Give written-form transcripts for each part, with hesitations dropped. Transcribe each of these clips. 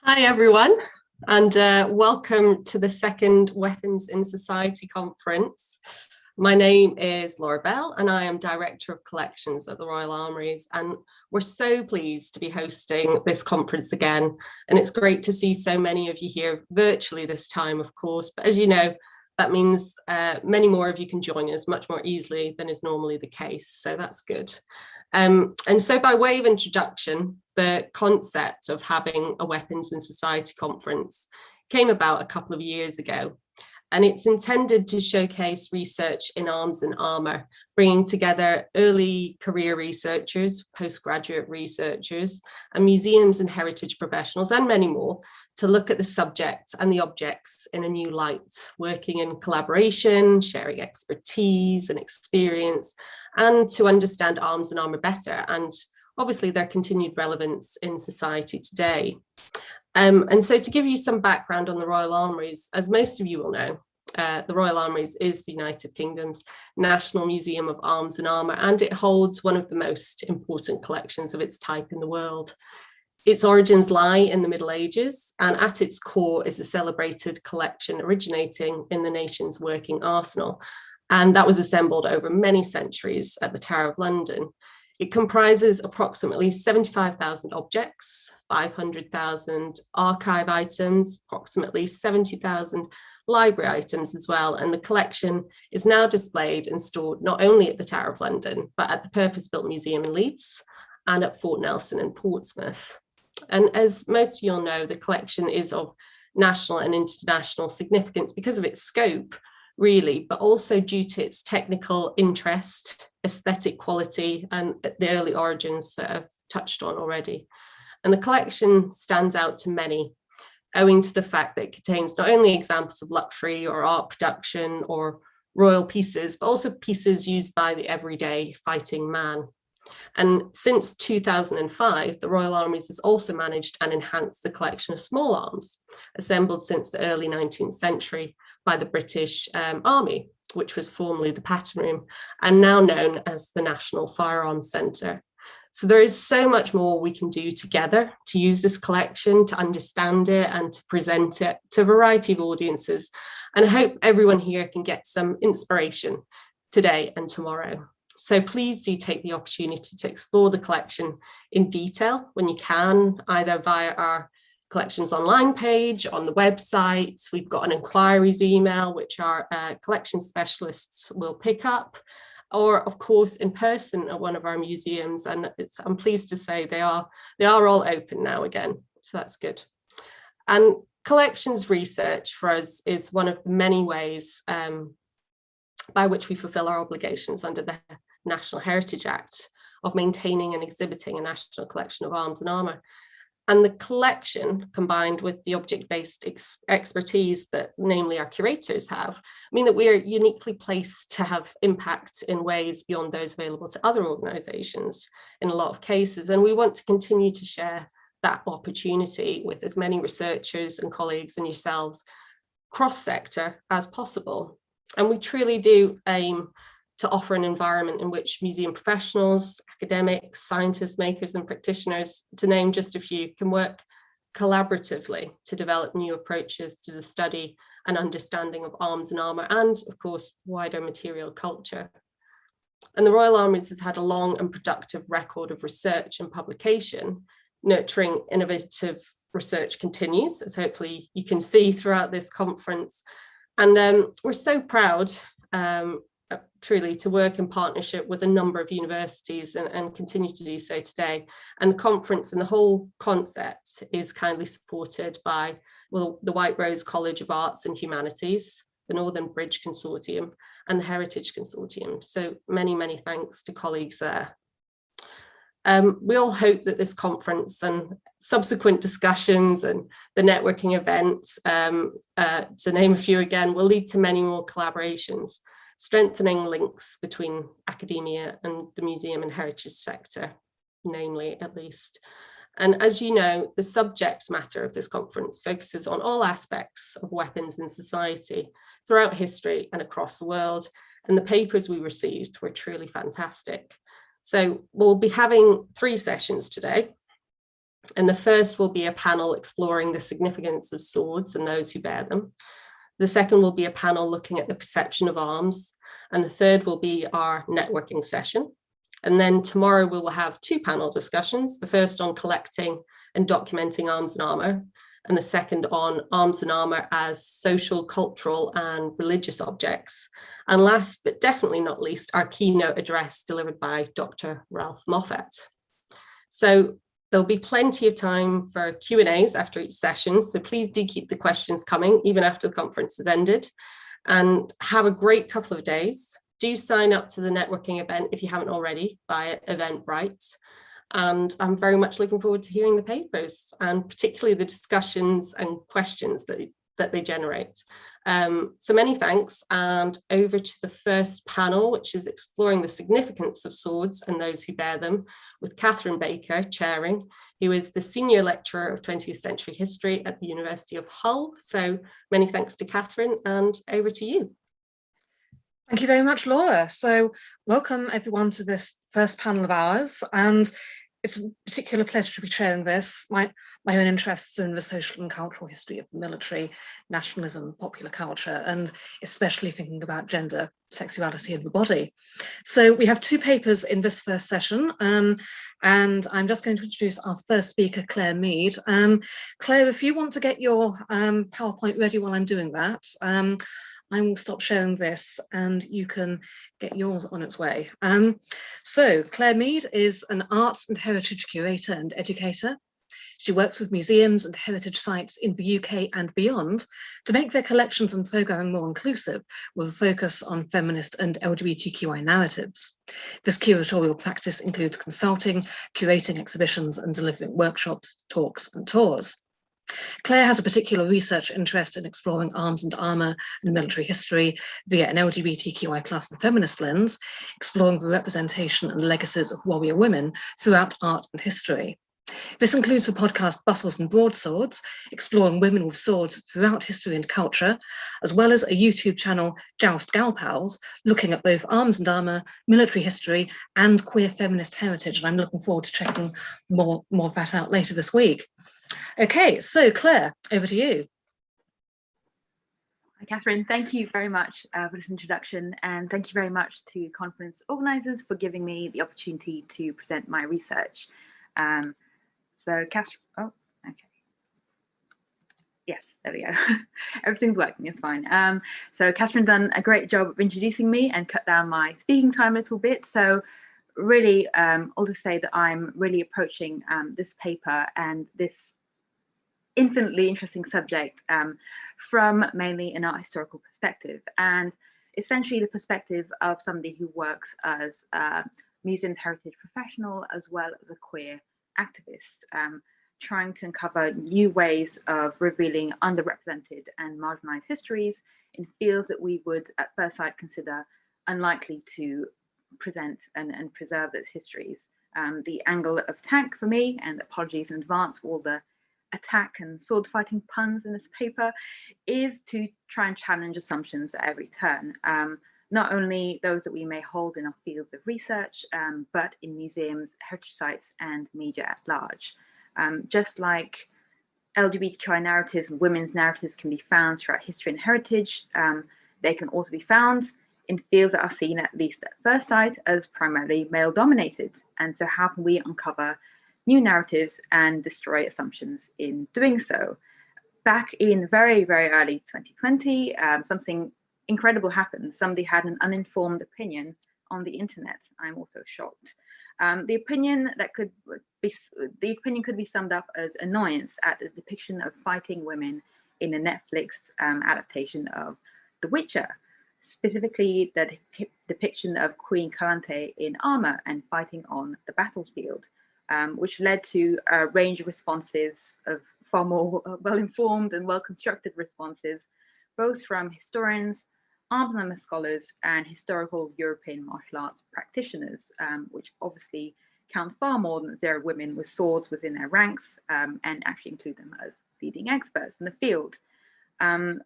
Hi everyone, and welcome to the second Weapons in Society conference. My name is Laura Bell and I am Director of Collections at the Royal Armouries, and we're so pleased to be hosting this conference again, and it's great to see so many of you here virtually this time, of course, but as you know, that means many more of you can join us much more easily than is normally the case, so that's good. And so by way of introduction, the concept of having a Weapons in Society conference came about a couple of years ago, and it's intended to showcase research in arms and armour, bringing together early career researchers, postgraduate researchers, and museums and heritage professionals, and many more, to look at the subject and the objects in a new light, working in collaboration, sharing expertise and experience, and to understand arms and armour better, and obviously their continued relevance in society today. And so to give you some background on the Royal Armouries, as most of you will know, the Royal Armouries is the United Kingdom's National Museum of Arms and Armour, and it holds one of the most important collections of its type in the world. Its origins lie in the Middle Ages, and at its core is a celebrated collection originating in the nation's working arsenal, and that was assembled over many centuries at the Tower of London. It comprises approximately 75,000 objects, 500,000 archive items, approximately 70,000 library items as well, and the collection is now displayed and stored not only at the Tower of London, but at the purpose-built museum in Leeds and at Fort Nelson in Portsmouth. And as most of you all know, the collection is of national and international significance because of its scope, really, but also due to its technical interest, aesthetic quality, and the early origins that I've touched on already. And the collection stands out to many, owing to the fact that it contains not only examples of luxury or art production or royal pieces, but also pieces used by the everyday fighting man. And since 2005, the Royal Armouries has also managed and enhanced the collection of small arms, assembled since the early 19th century by the British Army, which was formerly the Pattern Room, and now known as the National Firearms Centre. So there is so much more we can do together to use this collection, to understand it and to present it to a variety of audiences. And I hope everyone here can get some inspiration today and tomorrow. So please do take the opportunity to explore the collection in detail when you can, either via our collections online page, on the website. We've got an inquiries email, which our collection specialists will pick up, or of course in person at one of our museums. And I'm pleased to say they are all open now again, so that's good. And collections research for us is one of the many ways by which we fulfill our obligations under the National Heritage Act of maintaining and exhibiting a national collection of arms and armour. And the collection, combined with the object-based expertise that namely our curators have, mean that we are uniquely placed to have impact in ways beyond those available to other organisations in a lot of cases. And we want to continue to share that opportunity with as many researchers and colleagues and yourselves cross-sector as possible. And we truly do aim to offer an environment in which museum professionals, academics, scientists, makers, and practitioners, to name just a few, can work collaboratively to develop new approaches to the study and understanding of arms and armour, and of course, wider material culture. And the Royal Armouries has had a long and productive record of research and publication. Nurturing innovative research continues, as hopefully you can see throughout this conference. And we're so proud truly to work in partnership with a number of universities and continue to do so today. And the conference and the whole concept is kindly supported by, well, the White Rose College of Arts and Humanities, the Northern Bridge Consortium, and the Heritage Consortium. So many, many thanks to colleagues there. We all hope that this conference and subsequent discussions and the networking events, to name a few again, will lead to many more collaborations, strengthening links between academia and the museum and heritage sector, namely at least. And as you know, the subject matter of this conference focuses on all aspects of weapons in society throughout history and across the world. And the papers we received were truly fantastic. So we'll be having 3 sessions today. And the first will be a panel exploring the significance of swords and those who bear them. The second will be a panel looking at the perception of arms. And the third will be our networking session. And then tomorrow we will have 2 panel discussions, the first on collecting and documenting arms and armour, and the second on arms and armour as social, cultural and religious objects. And last but definitely not least, our keynote address delivered by Dr. Ralph Moffat. So there'll be plenty of time for Q&As after each session, so please do keep the questions coming even after the conference has ended, and have a great couple of days. Do sign up to the networking event if you haven't already via Eventbrite. And I'm very much looking forward to hearing the papers and particularly the discussions and questions that they generate. So many thanks, and over to the first panel, which is exploring the significance of swords and those who bear them, with Catherine Baker chairing, who is the Senior Lecturer of 20th Century History at the University of Hull. So many thanks to Catherine, and over to you. Thank you very much, Laura. So welcome everyone to this first panel of ours, and it's a particular pleasure to be chairing this. My own interests in the social and cultural history of the military, nationalism, popular culture, and especially thinking about gender, sexuality and the body. So we have 2 papers in this first session, and I'm just going to introduce our first speaker, Claire Mead. Claire, if you want to get your PowerPoint ready while I'm doing that, I will stop sharing this and you can get yours on its way. So Claire Mead is an arts and heritage curator and educator. She works with museums and heritage sites in the UK and beyond to make their collections and programming more inclusive, with a focus on feminist and LGBTQI narratives. This curatorial practice includes consulting, curating exhibitions and delivering workshops, talks and tours. Claire has a particular research interest in exploring arms and armour and military history via an LGBTQI+ and feminist lens, exploring the representation and legacies of warrior women throughout art and history. This includes the podcast Bustles and Broadswords, exploring women with swords throughout history and culture, as well as a YouTube channel, Joust Gal Pals, looking at both arms and armour, military history and queer feminist heritage. And I'm looking forward to checking more of that out later this week. Okay, so Claire, over to you. Hi, Catherine. Thank you very much for this introduction, and thank you very much to conference organisers for giving me the opportunity to present my research. So, Catherine, oh, okay. Yes, there we go. Everything's working, it's fine. So Catherine's done a great job of introducing me and cut down my speaking time a little bit. So really, I'll just say that I'm really approaching this paper and this infinitely interesting subject from mainly an art historical perspective, and essentially the perspective of somebody who works as a museums heritage professional as well as a queer activist, trying to uncover new ways of revealing underrepresented and marginalized histories in fields that we would at first sight consider unlikely to present and preserve those histories. The angle of attack for me, and apologies in advance for all the attack and sword fighting puns in this paper, is to try and challenge assumptions at every turn. Not only those that we may hold in our fields of research, but in museums, heritage sites and media at large. Just like LGBTQI narratives and women's narratives can be found throughout history and heritage, they can also be found in fields that are seen, at least at first sight, as primarily male dominated. And so how can we uncover new narratives and destroy assumptions in doing so? Back in very, very early 2020, something incredible happened. Somebody had an uninformed opinion on the internet. I'm also shocked. The opinion could be summed up as annoyance at the depiction of fighting women in a Netflix adaptation of The Witcher, specifically the depiction of Queen Calante in armor and fighting on the battlefield, which led to a range of responses, of far more well-informed and well-constructed responses, both from historians, arms and armor scholars, and historical European martial arts practitioners, which obviously count far more than 0 women with swords within their ranks, and actually include them as leading experts in the field.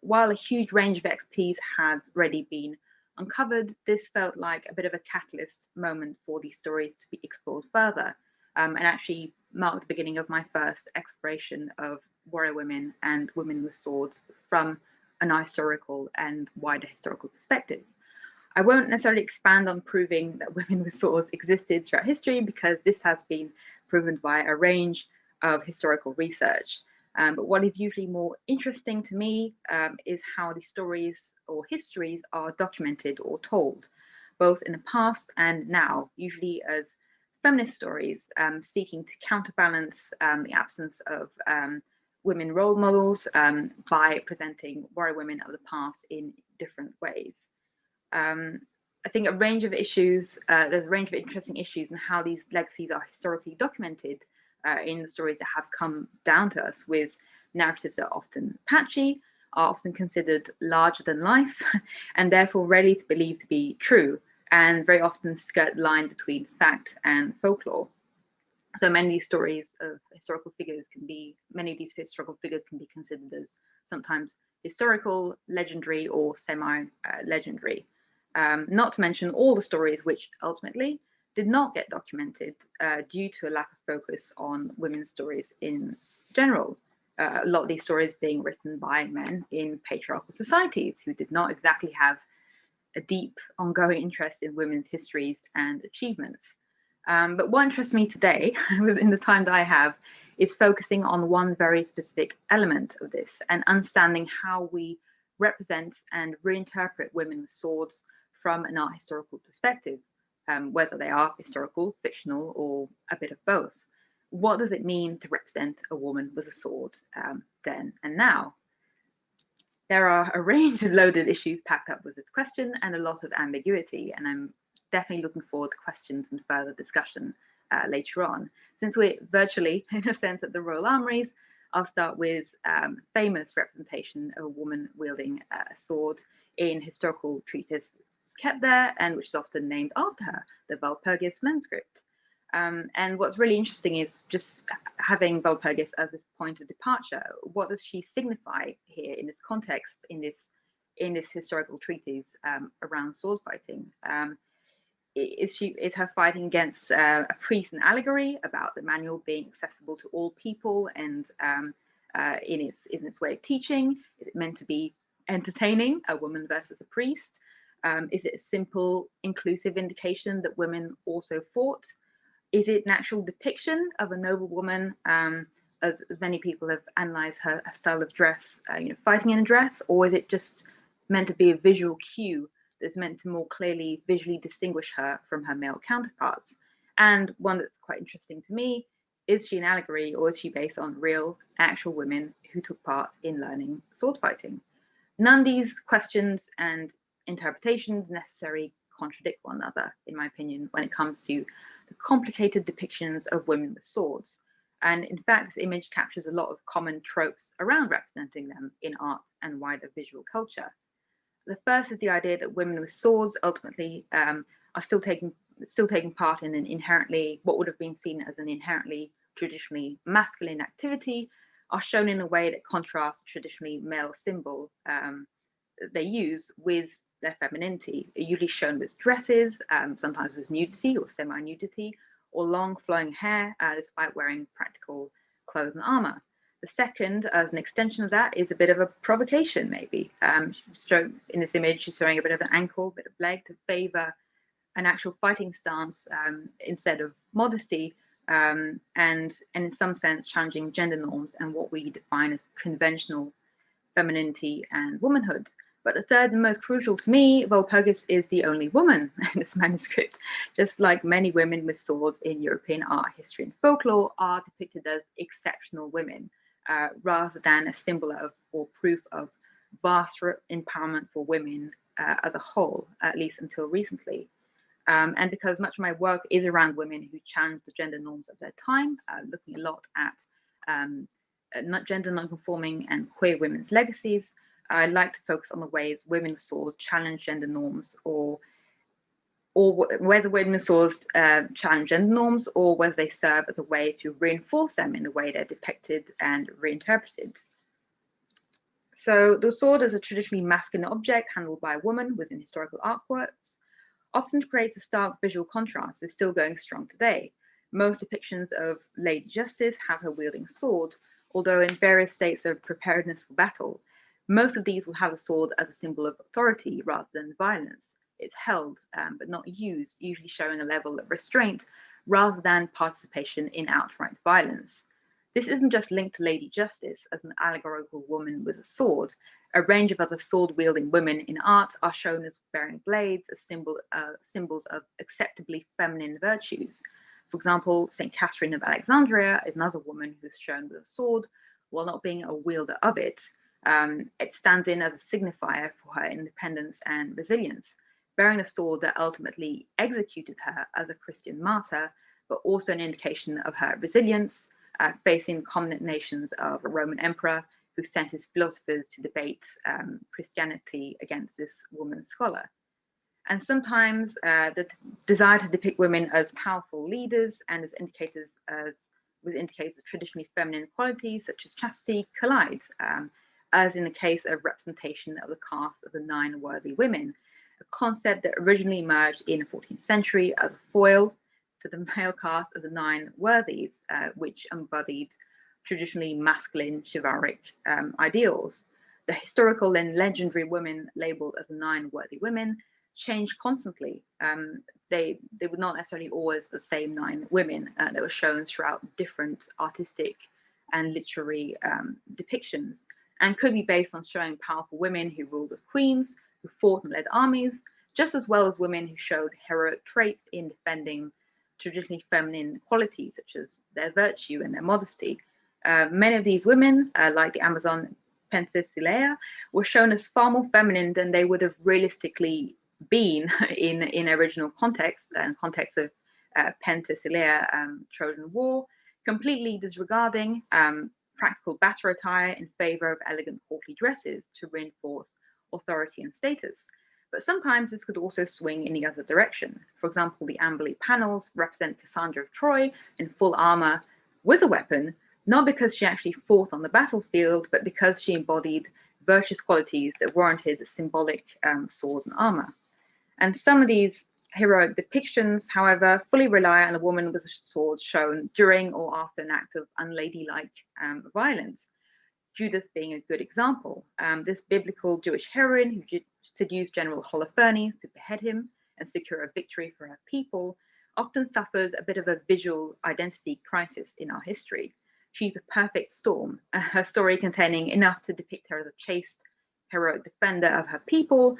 While a huge range of expertise had already been uncovered, this felt like a bit of a catalyst moment for these stories to be explored further. And actually marked the beginning of my first exploration of warrior women and women with swords from an historical and wider historical perspective. I won't necessarily expand on proving that women with swords existed throughout history, because this has been proven by a range of historical research. But what is usually more interesting to me is how the stories or histories are documented or told, both in the past and now, usually as feminist stories seeking to counterbalance the absence of women role models by presenting warrior women of the past in different ways. I think a range of issues, there's a range of interesting issues in how these legacies are historically documented in the stories that have come down to us, with narratives that are often patchy, are often considered larger than life, and therefore rarely believed to be true, and very often skirt the line between fact and folklore. So many of these stories of historical figures can be, considered as sometimes historical, legendary, or semi-legendary. Not to mention all the stories which ultimately did not get documented due to a lack of focus on women's stories in general. A lot of these stories being written by men in patriarchal societies who did not exactly have a deep, ongoing interest in women's histories and achievements. But what interests me today, within the time that I have, is focusing on one very specific element of this and understanding how we represent and reinterpret women with swords from an art historical perspective, whether they are historical, fictional, or a bit of both. What does it mean to represent a woman with a sword then and now? There are a range of loaded issues packed up with this question and a lot of ambiguity, and I'm definitely looking forward to questions and further discussion later on. Since we're virtually, in a sense, at the Royal Armouries, I'll start with famous representation of a woman wielding a sword in historical treatise kept there, and which is often named after her, the Walpurgis manuscript. And what's really interesting is just having Walpurgis as this point of departure. What does she signify here in this context, in this historical treatise around sword fighting? Is her fighting against a priest an allegory about the manual being accessible to all people, and in its way of teaching? Is it meant to be entertaining, a woman versus a priest? Is it a simple inclusive indication that women also fought? Is it an actual depiction of a noble woman, as many people have analysed her style of dress, fighting in a dress, or is it just meant to be a visual cue that's meant to more clearly visually distinguish her from her male counterparts? And one that's quite interesting to me, is she an allegory, or is she based on real, actual women who took part in learning sword fighting? None of these questions and interpretations necessarily contradict one another, in my opinion, when it comes to the complicated depictions of women with swords. And in fact, this image captures a lot of common tropes around representing them in art and wider visual culture. The first is the idea that women with swords ultimately are still taking part in an inherently, what would have been seen as an inherently traditionally masculine activity, are shown in a way that contrasts traditionally male symbol they use with their femininity, usually shown with dresses, sometimes with nudity or semi-nudity, or long flowing hair, despite wearing practical clothes and armour. The second, as an extension of that, is a bit of a provocation, maybe. In this image, she's showing a bit of an ankle, a bit of leg to favour an actual fighting stance instead of modesty, and in some sense challenging gender norms and what we define as conventional femininity and womanhood. But the third and most crucial to me, Walpurgis is the only woman in this manuscript. Just like many women with swords in European art, history, and folklore are depicted as exceptional women, rather than a symbol of or proof of vast empowerment for women as a whole, at least until recently. And because much of my work is around women who challenge the gender norms of their time, looking a lot at gender non-conforming and queer women's legacies, I like to focus on the ways women with swords challenge gender norms, or whether women with swords challenge gender norms, or whether they serve as a way to reinforce them in the way they're depicted and reinterpreted. So the sword as a traditionally masculine object handled by a woman within historical artworks often creates a stark visual contrast that's still going strong today. Most depictions of Lady Justice have her wielding a sword, although in various states of preparedness for battle. Most of these will have a sword as a symbol of authority rather than violence. It's held, but not used, usually showing a level of restraint rather than participation in outright violence. This isn't just linked to Lady Justice as an allegorical woman with a sword. A range of other sword-wielding women in art are shown as bearing blades as symbols of acceptably feminine virtues. For example, St. Catherine of Alexandria is another woman who's shown with a sword, while not being a wielder of it. It stands in as a signifier for her independence and resilience, bearing a sword that ultimately executed her as a Christian martyr, but also an indication of her resilience, facing condemnations of a Roman emperor who sent his philosophers to debate Christianity against this woman scholar. And sometimes the desire to depict women as powerful leaders and as indicators of traditionally feminine qualities such as chastity collide, as in the case of representation of the cast of the 9 worthy women, a concept that originally emerged in the 14th century as a foil to the male cast of the 9 worthies, which embodied traditionally masculine chivalric ideals. The historical and legendary women labeled as the 9 worthy women changed constantly. They were not necessarily always the same 9 women that were shown throughout different artistic and literary depictions, and could be based on showing powerful women who ruled as queens, who fought and led armies, just as well as women who showed heroic traits in defending traditionally feminine qualities such as their virtue and their modesty. Many of these women, like the Amazon Penthesilea, were shown as far more feminine than they would have realistically been in original context and context of Penthesilea, Trojan War, completely disregarding practical battle attire in favor of elegant courtly dresses to reinforce authority and status. But sometimes this could also swing in the other direction. For example, the Amberley panels represent Cassandra of Troy in full armor with a weapon, not because she actually fought on the battlefield, but because she embodied virtuous qualities that warranted a symbolic sword and armor. And some of these heroic depictions, however, fully rely on a woman with a sword shown during or after an act of unladylike violence, Judith being a good example. This biblical Jewish heroine who seduced General Holofernes to behead him and secure a victory for her people often suffers a bit of a visual identity crisis in our history. She's a perfect storm, her story containing enough to depict her as a chaste, heroic defender of her people,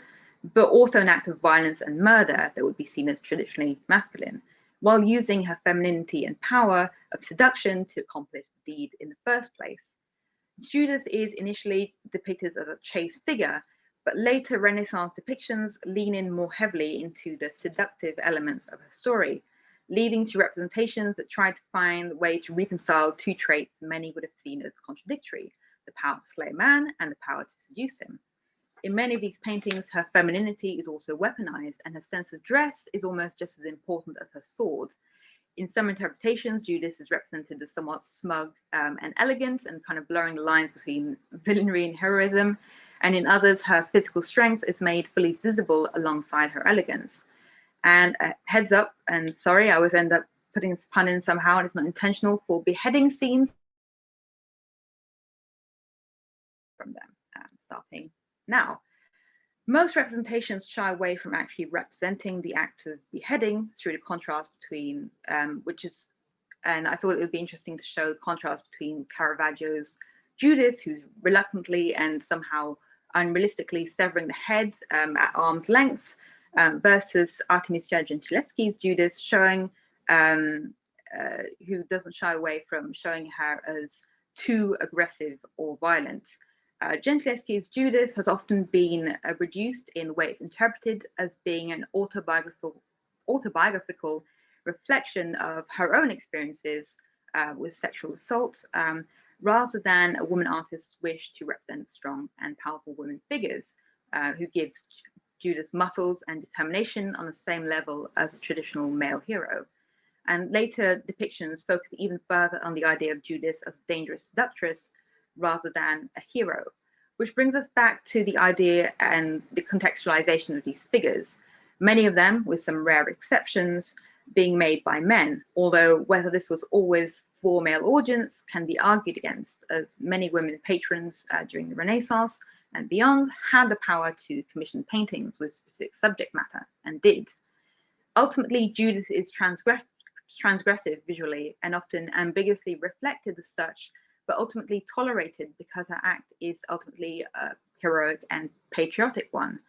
but also an act of violence and murder that would be seen as traditionally masculine, while using her femininity and power of seduction to accomplish the deed in the first place. Judith is initially depicted as a chaste figure, but later Renaissance depictions lean in more heavily into the seductive elements of her story, leading to representations that try to find a way to reconcile 2 traits many would have seen as contradictory: the power to slay a man and the power to seduce him. In many of these paintings, her femininity is also weaponized, and her sense of dress is almost just as important as her sword. In some interpretations, Judith is represented as somewhat smug and elegant, and kind of blurring the lines between villainy and heroism. And in others, her physical strength is made fully visible alongside her elegance. And heads up, and sorry, I always end up putting this pun in somehow, and it's not intentional, for beheading scenes from them, starting now. Most representations shy away from actually representing the act of beheading through the contrast between, and I thought it would be interesting to show the contrast between Caravaggio's Judith, who's reluctantly and somehow unrealistically severing the head at arm's length, versus Artemisia Gentileschi's Judith, showing who doesn't shy away from showing her as too aggressive or violent. Gentileschi's Judith has often been reduced in the way it's interpreted as being an autobiographical reflection of her own experiences with sexual assault, rather than a woman artist's wish to represent strong and powerful women figures, who gives Judith muscles and determination on the same level as a traditional male hero. And later depictions focus even further on the idea of Judith as a dangerous seductress rather than a hero, which brings us back to the idea and the contextualization of these figures. Many of them, with some rare exceptions, being made by men, although whether this was always for male audience can be argued against, as many women patrons during the Renaissance and beyond had the power to commission paintings with specific subject matter, and did. Ultimately, Judith is transgressive visually and often ambiguously reflected as such, but ultimately tolerated because her act is ultimately a heroic and patriotic one.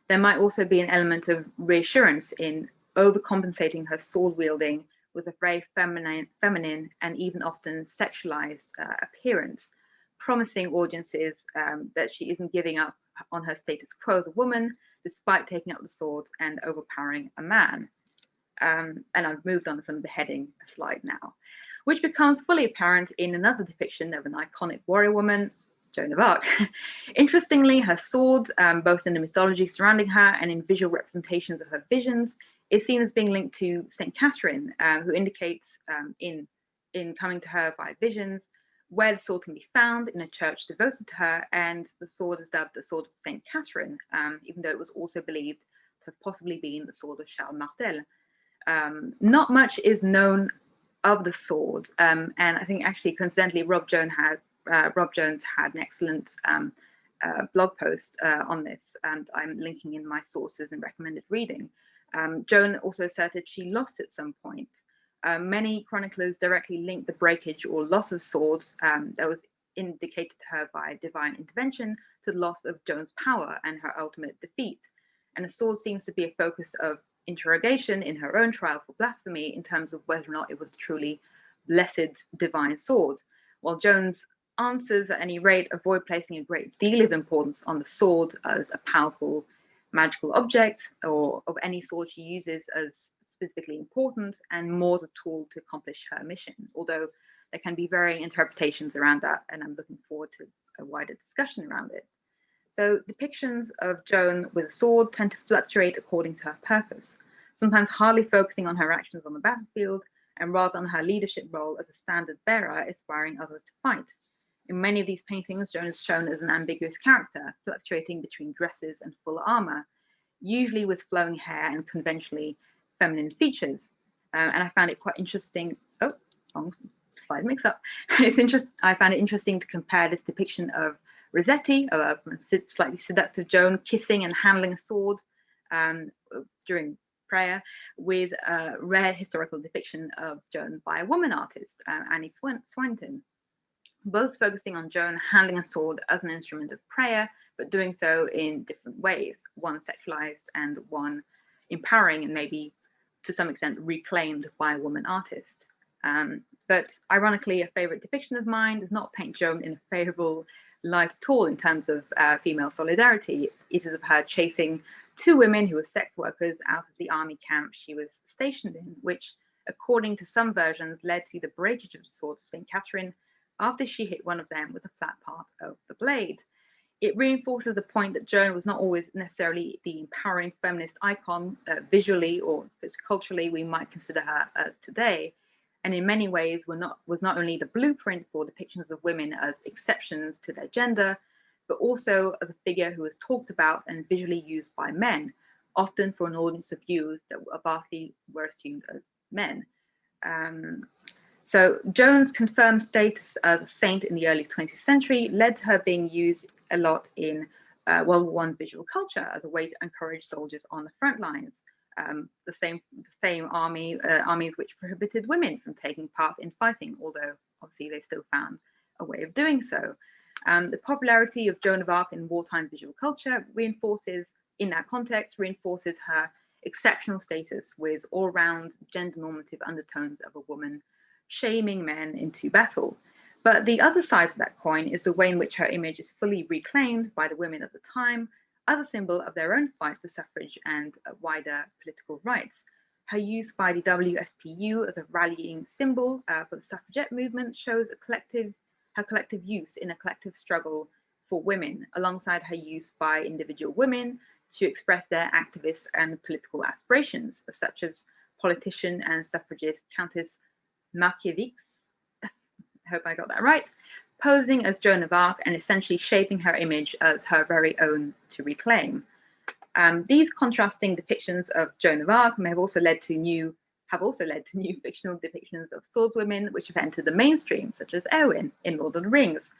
There might also be an element of reassurance in overcompensating her sword wielding with a very feminine and even often sexualized appearance, promising audiences that she isn't giving up on her status quo as a woman, despite taking up the sword and overpowering a man. And I've moved on from the beheading slide now, which becomes fully apparent in another depiction of an iconic warrior woman, Joan of Arc. Interestingly, her sword, both in the mythology surrounding her and in visual representations of her visions, is seen as being linked to St. Catherine, who indicates in coming to her by visions where the sword can be found in a church devoted to her, and the sword is dubbed the Sword of St. Catherine, even though it was also believed to have possibly been the sword of Charles Martel. Not much is known of the sword, and I think actually coincidentally Rob Jones had an excellent blog post on this, and I'm linking in my sources and recommended reading. Joan also asserted she lost at some point. Many chroniclers directly linked the breakage or loss of swords that was indicated to her by divine intervention to the loss of Joan's power and her ultimate defeat. And the sword seems to be a focus of interrogation in her own trial for blasphemy in terms of whether or not it was a truly blessed divine sword. While Joan's answers at any rate avoid placing a great deal of importance on the sword as a powerful magical object, or of any sword she uses as specifically important, and more as a tool to accomplish her mission, although there can be varying interpretations around that, and I'm looking forward to a wider discussion around it. So depictions of Joan with a sword tend to fluctuate according to her purpose, sometimes hardly focusing on her actions on the battlefield and rather on her leadership role as a standard bearer, inspiring others to fight. In many of these paintings, Joan is shown as an ambiguous character, fluctuating between dresses and full armour, usually with flowing hair and conventionally feminine features. And I found it quite interesting. Oh, wrong slide mix up. I found it interesting to compare this depiction of Rossetti, a slightly seductive Joan, kissing and handling a sword during prayer, with a rare historical depiction of Joan by a woman artist, Annie Swanton, both focusing on Joan handling a sword as an instrument of prayer, but doing so in different ways, one sexualized and one empowering and maybe to some extent reclaimed by a woman artist. But ironically, a favorite depiction of mine does not paint Joan in a favorable light at all in terms of female solidarity. It is of her chasing two women who were sex workers out of the army camp she was stationed in, which, according to some versions, led to the breakage of the sword of St. Catherine after she hit one of them with a flat part of the blade. It reinforces the point that Joan was not always necessarily the empowering feminist icon visually or culturally we might consider her as today, and in many ways was not only the blueprint for depictions of women as exceptions to their gender, but also as a figure who was talked about and visually used by men, often for an audience of viewers that vastly were assumed as men. So Joan's confirmed status as a saint in the early 20th century led to her being used a lot in World War I visual culture as a way to encourage soldiers on the front lines. The same armies which prohibited women from taking part in fighting, although obviously they still found a way of doing so. The popularity of Joan of Arc in wartime visual culture reinforces her exceptional status with all-round gender normative undertones of a woman shaming men into battle. But the other side of that coin is the way in which her image is fully reclaimed by the women of the time as a symbol of their own fight for suffrage and wider political rights. Her use by the WSPU as a rallying symbol for the suffragette movement shows her collective use in a collective struggle for women, alongside her use by individual women to express their activist and political aspirations, such as politician and suffragist Countess Markiewicz, I hope I got that right, posing as Joan of Arc and essentially shaping her image as her very own to reclaim. These contrasting depictions of Joan of Arc may have also led to new have also led to new fictional depictions of swordswomen which have entered the mainstream, such as Eowyn in Lord of the Rings,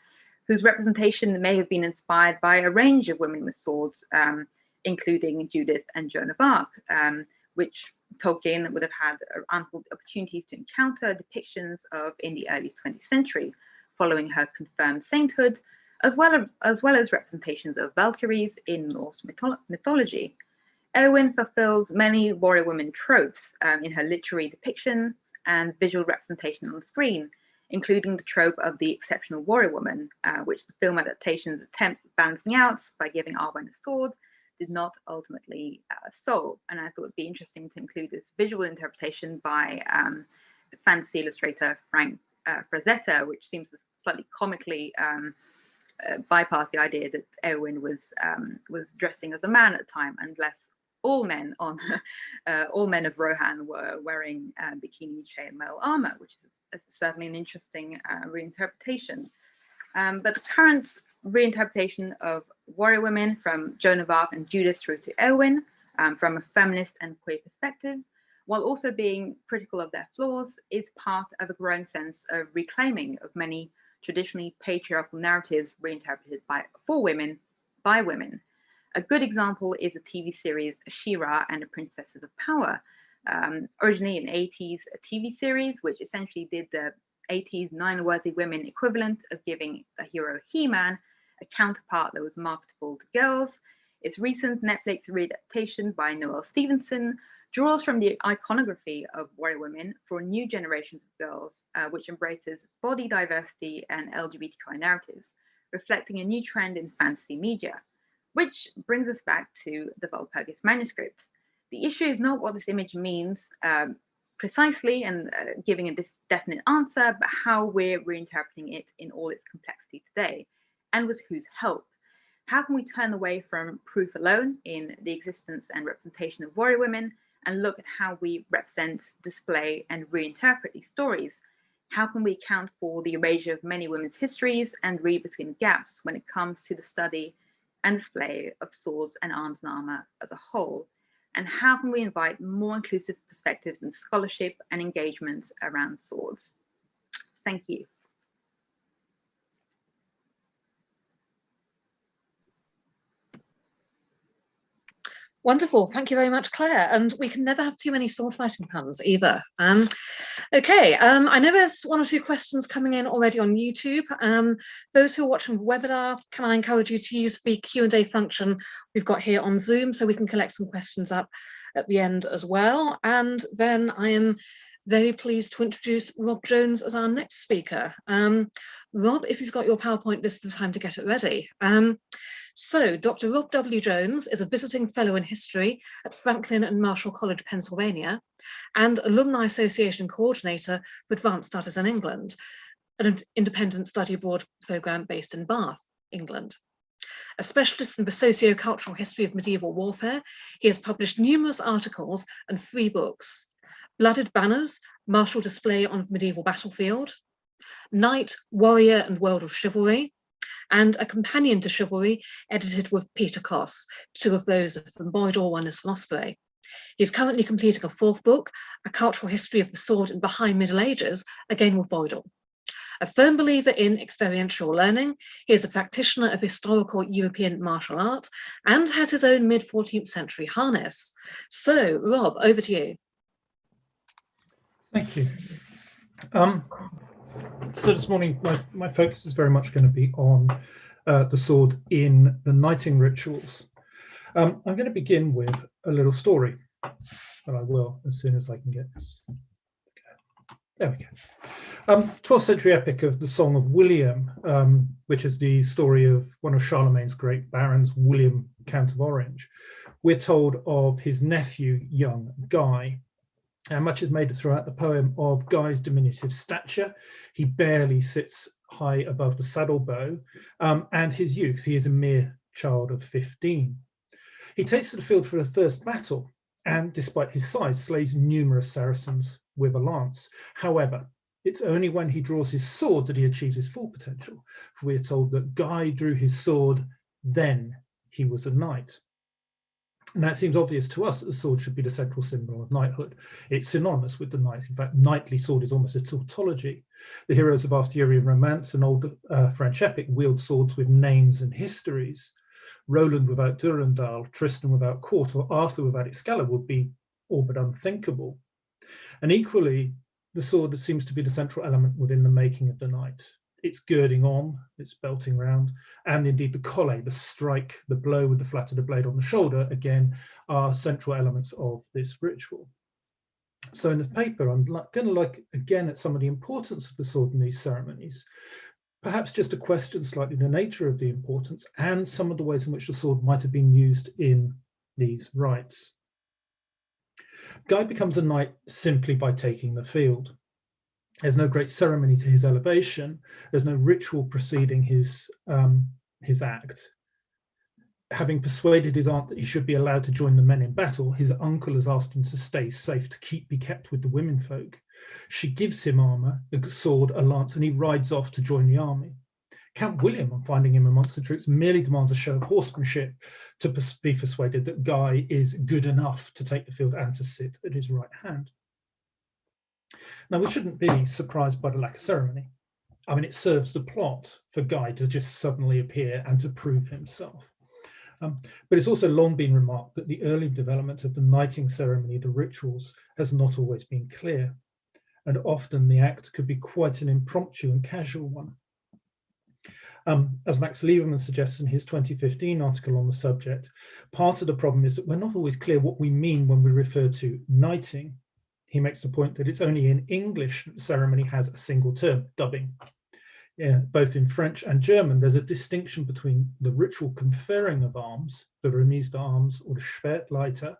whose representation may have been inspired by a range of women with swords, including Judith and Joan of Arc, which Tolkien would have had ample opportunities to encounter depictions of in the early 20th century, following her confirmed sainthood, as well as representations of Valkyries in Norse mythology. Eowyn fulfills many warrior women tropes in her literary depictions and visual representation on the screen, including the trope of the exceptional warrior woman, which the film adaptation's attempts at balancing out by giving Arwen a sword did not ultimately solve. And I thought it'd be interesting to include this visual interpretation by fantasy illustrator Frank Frazetta, which seems to slightly comically bypass the idea that Eowyn was dressing as a man at the time, unless all men of Rohan were wearing bikini chainmail armor, which is certainly an interesting reinterpretation. But the current reinterpretation of warrior women from Joan of Arc and Judith through to Eowyn from a feminist and queer perspective, while also being critical of their flaws, is part of a growing sense of reclaiming of many traditionally patriarchal narratives reinterpreted for women by women. A good example is the TV series She-Ra and the Princesses of Power, originally an 80s TV series, which essentially did the 80s nine-worthy women equivalent of giving a hero He-Man a counterpart that was marketable to girls. Its recent Netflix readaptation by Noelle Stevenson draws from the iconography of warrior women for new generations of girls, which embraces body diversity and LGBTQI narratives, reflecting a new trend in fantasy media. Which brings us back to the Walpurgis manuscript. The issue is not what this image means precisely and giving a definite answer, but how we're reinterpreting it in all its complexity today, and with whose help. How can we turn away from proof alone in the existence and representation of warrior women and look at how we represent, display, and reinterpret these stories? How can we account for the erasure of many women's histories and read between the gaps when it comes to the study and display of swords and arms and armour as a whole? And how can we invite more inclusive perspectives and scholarship and engagement around swords? Thank you. Wonderful, thank you very much, Claire. And we can never have too many sword fighting puns either. Okay, I know there's one or two questions coming in already on YouTube. Those who are watching the webinar, can I encourage you to use the Q&A function we've got here on Zoom so we can collect some questions up at the end as well. And then I am very pleased to introduce Rob Jones as our next speaker. Rob, if you've got your PowerPoint, this is the time to get it ready. So Dr. Rob W. Jones is a visiting fellow in history at Franklin and Marshall College, Pennsylvania, and Alumni Association coordinator for Advanced Studies in England, an independent study abroad program based in Bath, England. A specialist in the socio-cultural history of medieval warfare, he has published numerous articles and 3 books: Blooded Banners, Martial Display on the Medieval Battlefield, Knight, Warrior and World of Chivalry, and A Companion to Chivalry, edited with Peter Koss. 2 of those are from Boydell, 1 is from Osprey. He's currently completing a 4th book, A Cultural History of the Sword in the High Middle Ages, again with Boydell. A firm believer in experiential learning, he is a practitioner of historical European martial art and has his own mid-14th century harness. So, Rob, over to you. Thank you. So this morning, my focus is very much going to be on the sword in the knighting rituals. I'm going to begin with a little story, but I will as soon as I can get this. There we go. 12th century epic of the Song of William, which is the story of one of Charlemagne's great barons, William, Count of Orange. We're told of his nephew, young Guy. And much is made throughout the poem of Guy's diminutive stature. He barely sits high above the saddle bow, and his youth. He is a mere child of 15. He takes to the field for the first battle, and despite his size, slays numerous Saracens with a lance. However, it's only when he draws his sword that he achieves his full potential, for we are told that Guy drew his sword, then he was a knight. Now, it seems obvious to us that the sword should be the central symbol of knighthood. It's synonymous with the knight. In fact, knightly sword is almost a tautology. The heroes of Arthurian romance and old French epic wield swords with names and histories. Roland without Durendal, Tristan without court, or Arthur without Excalibur would be all but unthinkable. And equally, the sword seems to be the central element within the making of the knight. It's girding on, it's belting round, and indeed the collet, the strike, the blow with the flat of the blade on the shoulder, again, are central elements of this ritual. So in the paper, I'm going to look again at some of the importance of the sword in these ceremonies, perhaps just to question slightly the nature of the importance and some of the ways in which the sword might have been used in these rites. Guy becomes a knight simply by taking the field. There's no great ceremony to his elevation. There's no ritual preceding his act. Having persuaded his aunt that he should be allowed to join the men in battle, his uncle has asked him to stay safe, to be kept with the womenfolk. She gives him armour, a sword, a lance, and he rides off to join the army. Count William, on finding him amongst the troops, merely demands a show of horsemanship to be persuaded that Guy is good enough to take the field and to sit at his right hand. Now, we shouldn't be surprised by the lack of ceremony. I mean, it serves the plot for Guy to just suddenly appear and to prove himself. But it's also long been remarked that the early development of the knighting ceremony, the rituals, has not always been clear. And often the act could be quite an impromptu and casual one. As Max Lieberman suggests in his 2015 article on the subject, part of the problem is that we're not always clear what we mean when we refer to knighting. He makes the point that it's only in English that the ceremony has a single term, dubbing. Yeah, both in French and German, there's a distinction between the ritual conferring of arms, the remise d'armes or the Schwertleiter,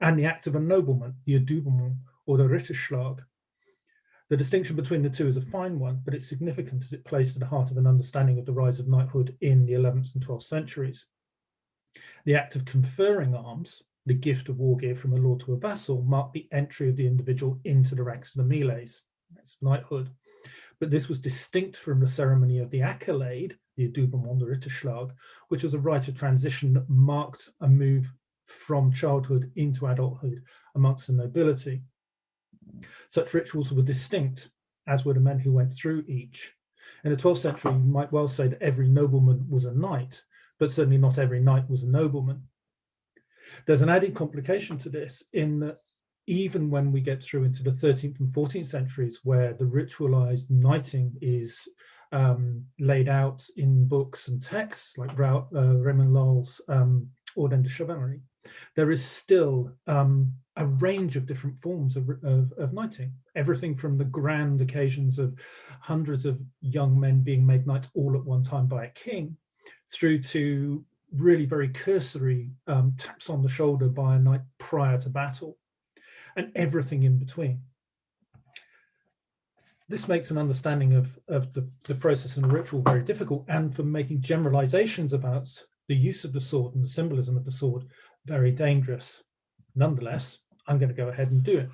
and the act of a nobleman, the adoubement or the Ritterschlag. The distinction between the two is a fine one, but it's significant as it plays to the heart of an understanding of the rise of knighthood in the 11th and 12th centuries. The act of conferring arms, the gift of war gear from a lord to a vassal, marked the entry of the individual into the ranks of the melees. That's knighthood. But this was distinct from the ceremony of the accolade, the adoubement, the Ritterschlag, which was a rite of transition that marked a move from childhood into adulthood amongst the nobility. Such rituals were distinct, as were the men who went through each. In the 12th century, you might well say that every nobleman was a knight, but certainly not every knight was a nobleman. There's an added complication to this in that even when we get through into the 13th and 14th centuries, where the ritualized knighting is laid out in books and texts like Raymond Lull's Ordre de Chevalerie, there is still a range of different forms of knighting. Everything from the grand occasions of hundreds of young men being made knights all at one time by a king, through to really very cursory taps on the shoulder by a knight prior to battle, and everything in between. This makes an understanding of the process and the ritual very difficult, and for making generalizations about the use of the sword and the symbolism of the sword very dangerous. Nonetheless, I'm going to go ahead and do it.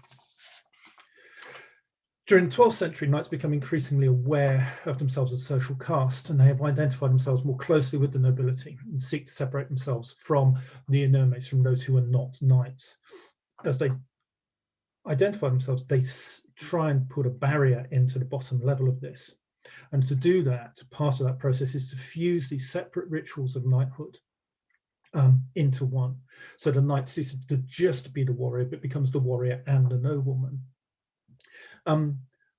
During the 12th century, knights become increasingly aware of themselves as a social caste, and they have identified themselves more closely with the nobility and seek to separate themselves from the inermes, from those who are not knights. As they identify themselves, they try and put a barrier into the bottom level of this. And to do that, part of that process is to fuse these separate rituals of knighthood into one. So the knight ceases to just be the warrior, but becomes the warrior and the nobleman.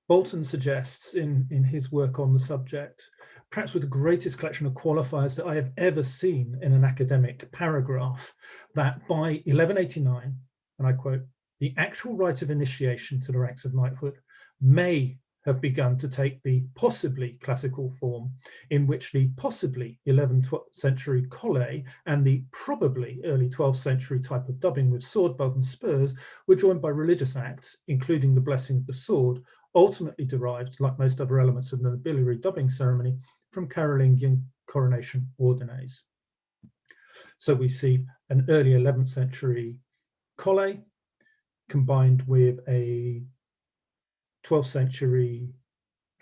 Bolton suggests in his work on the subject, perhaps with the greatest collection of qualifiers that I have ever seen in an academic paragraph, that by 1189, and I quote, the actual rite of initiation to the ranks of knighthood may have begun to take the possibly classical form in which the possibly 11th century collet and the probably early 12th century type of dubbing with sword belt and spurs were joined by religious acts, including the blessing of the sword, ultimately derived, like most other elements of the nobiliary dubbing ceremony, from Carolingian coronation ordines. So we see an early 11th century collet combined with a 12th century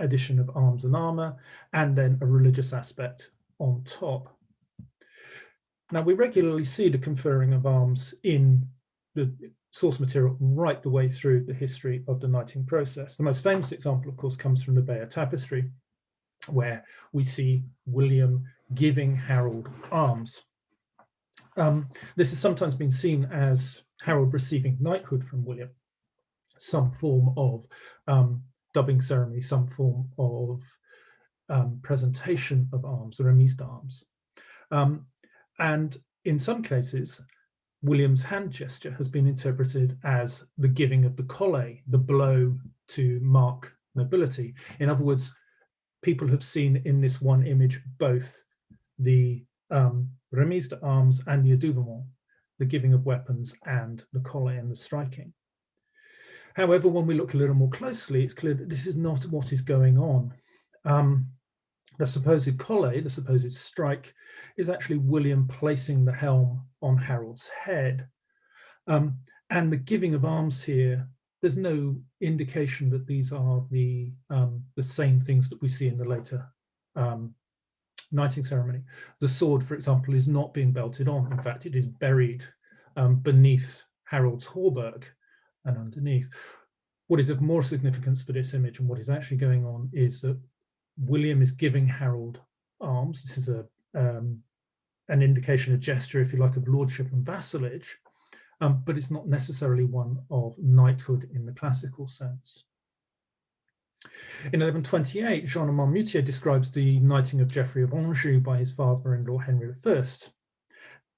edition of arms and armour, and then a religious aspect on top. Now, we regularly see the conferring of arms in the source material right the way through the history of the knighting process. The most famous example, of course, comes from the Bayeux Tapestry, where we see William giving Harold arms. This has sometimes been seen as Harold receiving knighthood from William, some form of dubbing ceremony, some form of presentation of arms, the remise d'armes. And in some cases, William's hand gesture has been interpreted as the giving of the collet, the blow to mark nobility. In other words, people have seen in this one image both the remise d'armes and the adoubement, the giving of weapons and the collet and the striking. However, when we look a little more closely, it's clear that this is not what is going on. The supposed collet, the supposed strike, is actually William placing the helm on Harold's head. And the giving of arms here, there's no indication that these are the same things that we see in the later knighting ceremony. The sword, for example, is not being belted on. In fact, it is buried beneath Harold's hauberk and underneath. What is of more significance for this image and what is actually going on is that William is giving Harold arms. This is an indication, a gesture, if you like, of lordship and vassalage, but it's not necessarily one of knighthood in the classical sense. In 1128, Jean de Montmoutier describes the knighting of Geoffrey of Anjou by his father-in-law Henry I.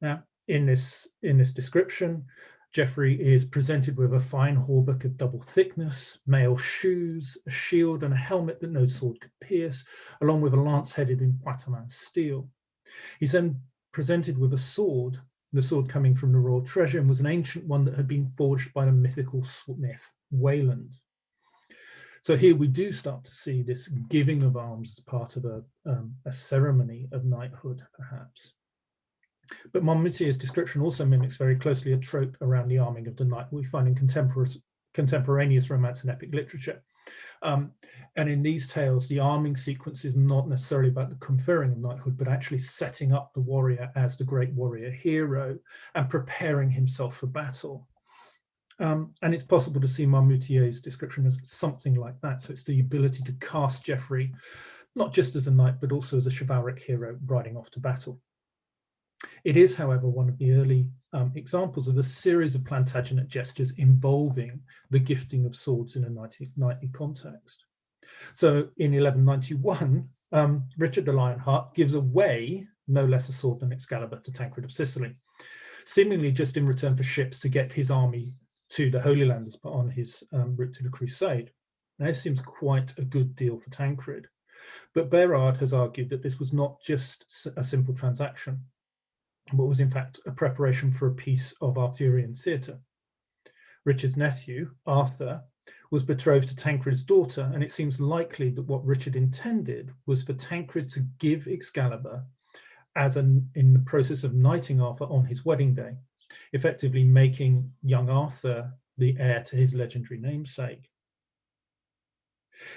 Now, in this description, Geoffrey is presented with a fine hauberk of double thickness, mail shoes, a shield and a helmet that no sword could pierce, along with a lance headed in Poitou steel. He's then presented with a sword, the sword coming from the royal treasure, and was an ancient one that had been forged by the mythical smith Wayland. So here we do start to see this giving of arms as part of a ceremony of knighthood, perhaps. But Montmoutier's description also mimics very closely a trope around the arming of the knight we find in contemporaneous romance and epic literature. And in these tales, the arming sequence is not necessarily about the conferring of knighthood, but actually setting up the warrior as the great warrior hero and preparing himself for battle. And it's possible to see Montmoutier's description as something like that. So it's the ability to cast Geoffrey, not just as a knight, but also as a chivalric hero riding off to battle. It is, however, one of the early examples of a series of Plantagenet gestures involving the gifting of swords in a knightly context. So in 1191, Richard the Lionheart gives away no less a sword than Excalibur to Tancred of Sicily, seemingly just in return for ships to get his army to the Holy Land on his route to the Crusade. Now, this seems quite a good deal for Tancred, but Berard has argued that this was not just a simple transaction, but was in fact a preparation for a piece of Arthurian theatre. Richard's nephew, Arthur, was betrothed to Tancred's daughter, and it seems likely that what Richard intended was for Tancred to give Excalibur in the process of knighting Arthur on his wedding day, effectively making young Arthur the heir to his legendary namesake.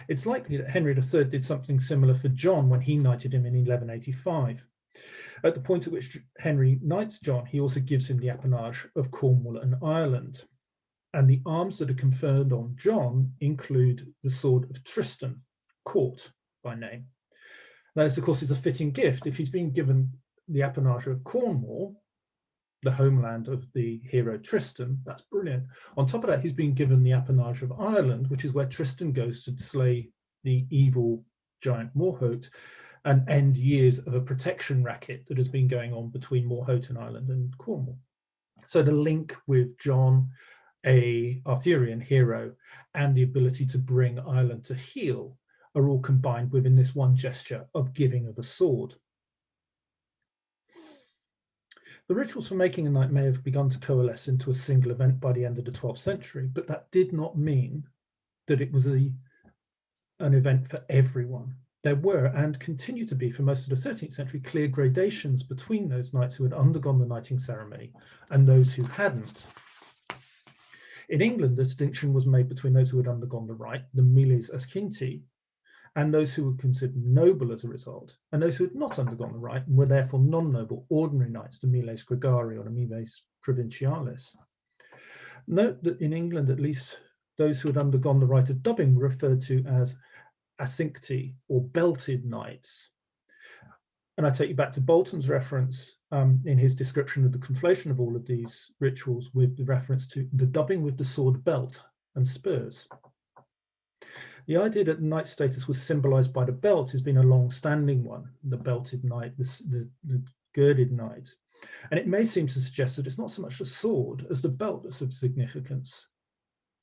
It's likely that Henry III did something similar for John when he knighted him in 1185. At the point at which Henry knights John, he also gives him the appanage of Cornwall and Ireland. And the arms that are conferred on John include the sword of Tristan, Court by name. Now, this, of course, is a fitting gift. If he's been given the appanage of Cornwall, the homeland of the hero Tristan, that's brilliant. On top of that, he's been given the appanage of Ireland, which is where Tristan goes to slay the evil giant Morholt and end years of a protection racket that has been going on between Morholt Island and Cornwall. So the link with John, a Arthurian hero, and the ability to bring Ireland to heel are all combined within this one gesture of giving of a sword. The rituals for making a knight may have begun to coalesce into a single event by the end of the 12th century, but that did not mean that it was an event for everyone. There were, and continue to be for most of the 13th century, clear gradations between those knights who had undergone the knighting ceremony and those who hadn't. In England, the distinction was made between those who had undergone the rite, the miles ascinti, and those who were considered noble as a result, and those who had not undergone the rite and were therefore non-noble, ordinary knights, the miles gregari or the miles provincialis. Note that in England, at least, those who had undergone the rite of dubbing were referred to as acincti or belted knights. And I take you back to Bolton's reference in his description of the conflation of all of these rituals with the reference to the dubbing with the sword belt and spurs. The idea that knight status was symbolized by the belt has been a long-standing one, the belted knight, the girded knight. And it may seem to suggest that it's not so much the sword as the belt that's of significance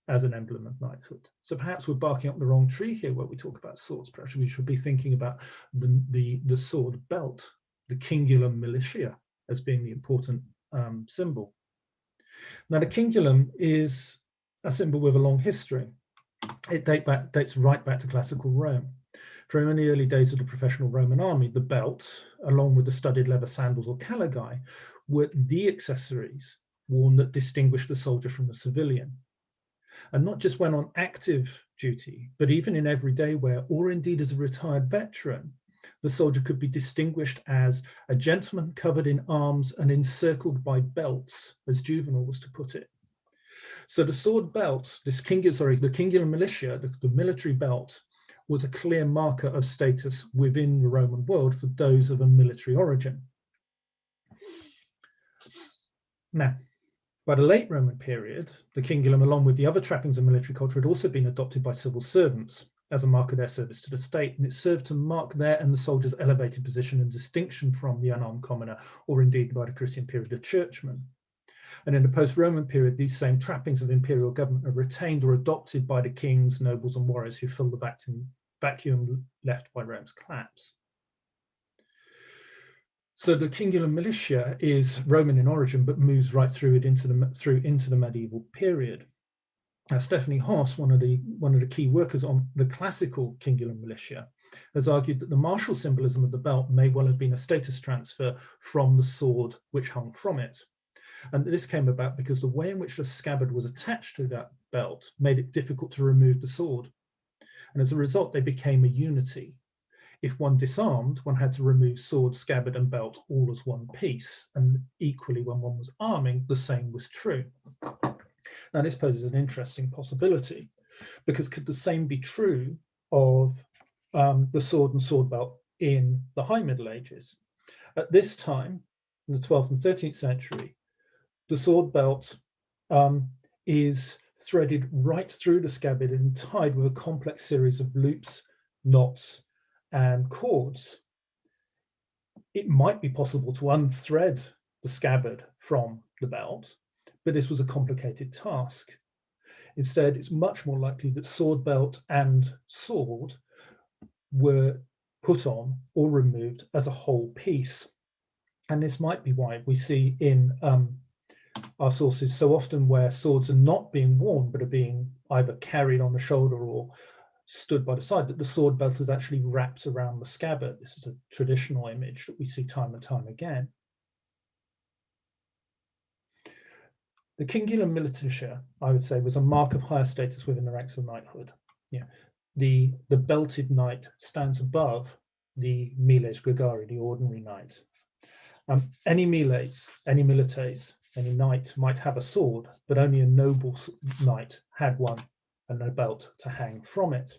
as an emblem of knighthood. So perhaps we're barking up the wrong tree here where we talk about swords. Perhaps we should be thinking about the sword belt, the cingulum militia, as being the important symbol. Now, the cingulum is a symbol with a long history. It dates right back to classical Rome. From in the early days of the professional Roman army, the belt, along with the studded leather sandals or caligae, were the accessories worn that distinguished the soldier from the civilian. And not just when on active duty, but even in everyday wear, or indeed as a retired veteran, the soldier could be distinguished as a gentleman covered in arms and encircled by belts, as Juvenal was to put it. So the sword belt, the cingulum militia, the military belt, was a clear marker of status within the Roman world for those of a military origin. Now, by the late Roman period, the cingulum, along with the other trappings of military culture, had also been adopted by civil servants as a mark of their service to the state, and it served to mark their and the soldier's elevated position and distinction from the unarmed commoner, or indeed by the Christian period, the churchman. And in the post-Roman period, these same trappings of imperial government are retained or adopted by the kings, nobles, and warriors who fill the vacuum left by Rome's collapse. So the cingulum militia is Roman in origin, but moves right through it into the medieval period. Now, Stephanie Hoss, one of the key workers on the classical cingulum militia, has argued that the martial symbolism of the belt may well have been a status transfer from the sword which hung from it. And this came about because the way in which the scabbard was attached to that belt made it difficult to remove the sword. And as a result, they became a unity. If one disarmed, one had to remove sword, scabbard, and belt all as one piece. And equally, when one was arming, the same was true. Now, this poses an interesting possibility, because could the same be true of the sword and sword belt in the High Middle Ages? At this time, in the 12th and 13th century, the sword belt is threaded right through the scabbard and tied with a complex series of loops, knots, and cords. It might be possible to unthread the scabbard from the belt, but this was a complicated task. Instead, it's much more likely that sword belt and sword were put on or removed as a whole piece. And this might be why we see in our sources so often where swords are not being worn, but are being either carried on the shoulder or stood by the side, that the sword belt is actually wrapped around the scabbard. This is a traditional image that we see time and time again. The cingulum militia, I would say, was a mark of higher status within the ranks of knighthood. Yeah. The belted knight stands above the miles gregari, the ordinary knight. Any miles, any milites, any knight might have a sword, but only a noble knight had one and no belt to hang from it.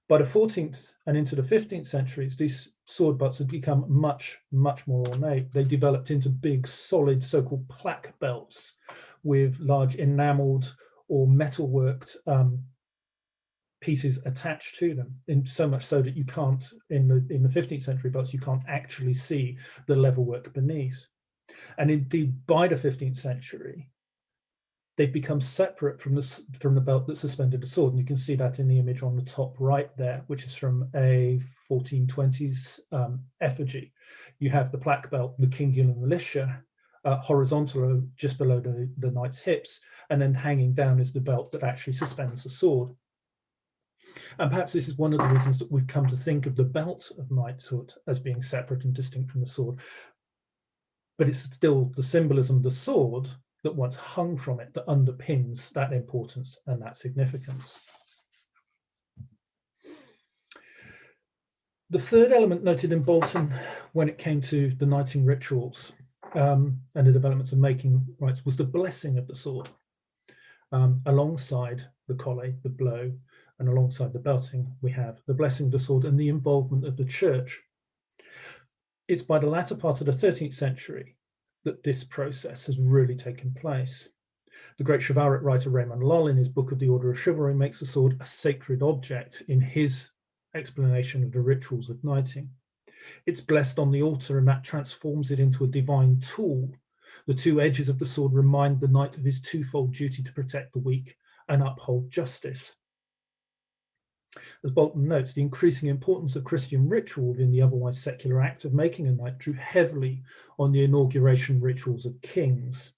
By the 14th and into the 15th centuries, these sword belts had become much, much more ornate. They developed into big, solid, so-called plaque belts with large enameled or metalworked pieces attached to them, in so much so that you can't, in the 15th century belts, you can't actually see the level work beneath. And indeed, by the 15th century, they've become separate from the belt that suspended the sword. And you can see that in the image on the top right there, which is from a 1420s effigy. You have the plaque belt, the cingulum militia, horizontal just below the knight's hips, and then hanging down is the belt that actually suspends the sword. And perhaps this is one of the reasons that we've come to think of the belt of knighthood as being separate and distinct from the sword. But it's still the symbolism of the sword that once hung from it that underpins that importance and that significance. The third element noted in Bolton when it came to the knighting rituals and the developments of making rights was the blessing of the sword. Alongside the collay, the blow, and alongside the belting, we have the blessing of the sword and the involvement of the church. It's by the latter part of the 13th century that this process has really taken place. The great chivalric writer Raymond Lull, in his book of the Order of Chivalry, makes the sword a sacred object in his explanation of the rituals of knighting. It's blessed on the altar, and that transforms it into a divine tool. The two edges of the sword remind the knight of his twofold duty to protect the weak and uphold justice. As Bolton notes, the increasing importance of Christian ritual within the otherwise secular act of making a knight drew heavily on the inauguration rituals of kings.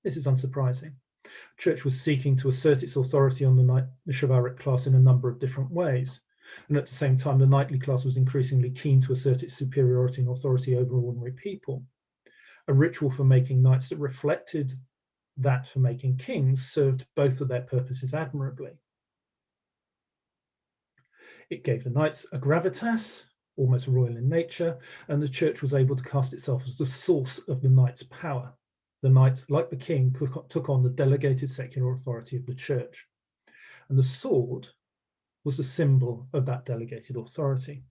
This is unsurprising. The church was seeking to assert its authority on the chivalric class in a number of different ways. And at the same time, the knightly class was increasingly keen to assert its superiority and authority over ordinary people. A ritual for making knights that reflected that for making kings served both of their purposes admirably. It gave the knights a gravitas, almost royal in nature, and the church was able to cast itself as the source of the knight's power. The knight, like the king, took on the delegated secular authority of the church. And the sword was the symbol of that delegated authority.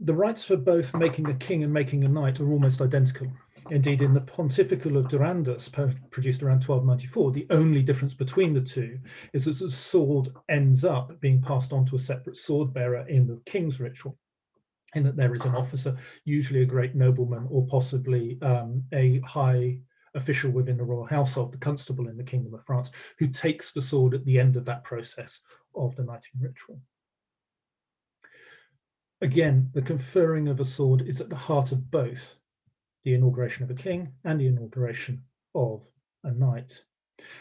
The rights for both making a king and making a knight are almost identical. Indeed, in the Pontifical of Durandus, produced around 1294, the only difference between the two is that the sword ends up being passed on to a separate sword bearer in the king's ritual, in that there is an officer, usually a great nobleman or possibly a high official within the royal household, the constable in the Kingdom of France, who takes the sword at the end of that process of the knighting ritual. Again, the conferring of a sword is at the heart of both the inauguration of a king and the inauguration of a knight.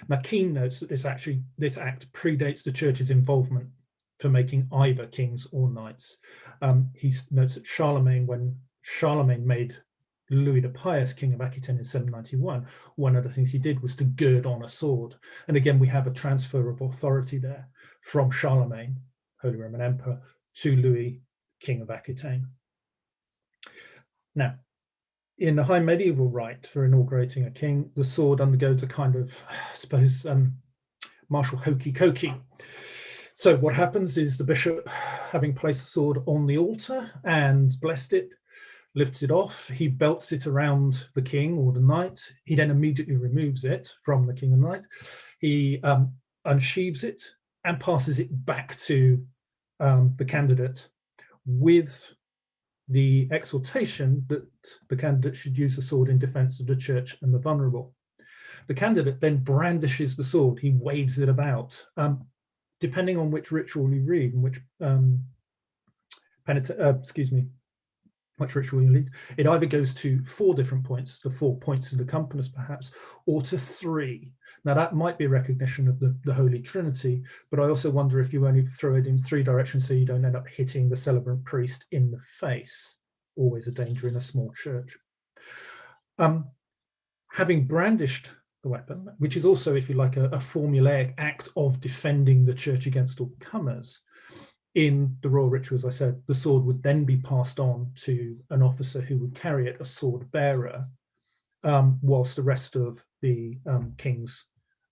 Now, Keane notes that this act predates the church's involvement for making either kings or knights. He notes that Charlemagne, when Charlemagne made Louis the Pious king of Aquitaine in 791, one of the things he did was to gird on a sword. And again, we have a transfer of authority there from Charlemagne, Holy Roman Emperor, to Louis, king of Aquitaine. Now, in the high medieval rite for inaugurating a king, the sword undergoes a kind of, I suppose, martial hokey-cokey. So what happens is the bishop, having placed the sword on the altar and blessed it, lifts it off, he belts it around the king or the knight. He then immediately removes it from the king and knight. He unsheathes it and passes it back to the candidate with the exhortation that the candidate should use the sword in defense of the church and the vulnerable. The candidate then brandishes the sword, he waves it about. Depending on which ritual you read and which which ritual you read, it either goes to 4 different points, the 4 points of the compass perhaps, or to 3. Now that might be a recognition of the Holy Trinity, but I also wonder if you only throw it in 3 directions so you don't end up hitting the celebrant priest in the face. Always a danger in a small church. Having brandished the weapon, which is also, if you like, a formulaic act of defending the church against all comers, in the royal ritual, as I said, the sword would then be passed on to an officer who would carry it, a sword bearer, whilst the rest of the king's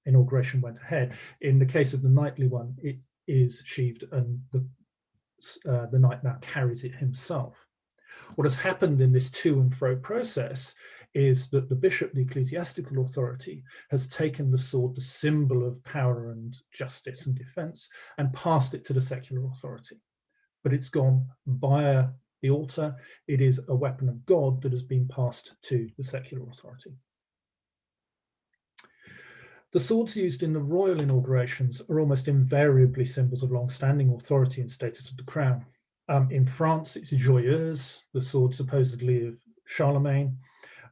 inauguration went ahead. In the case of the knightly one, it is sheathed and the knight now carries it himself. What has happened in this to and fro process is that the bishop, the ecclesiastical authority, has taken the sword, the symbol of power and justice and defense, and passed it to the secular authority. But it's gone via the altar. It is a weapon of God that has been passed to the secular authority. The swords used in the royal inaugurations are almost invariably symbols of long-standing authority and status of the crown. In France, it's joyeuse, the sword supposedly of Charlemagne.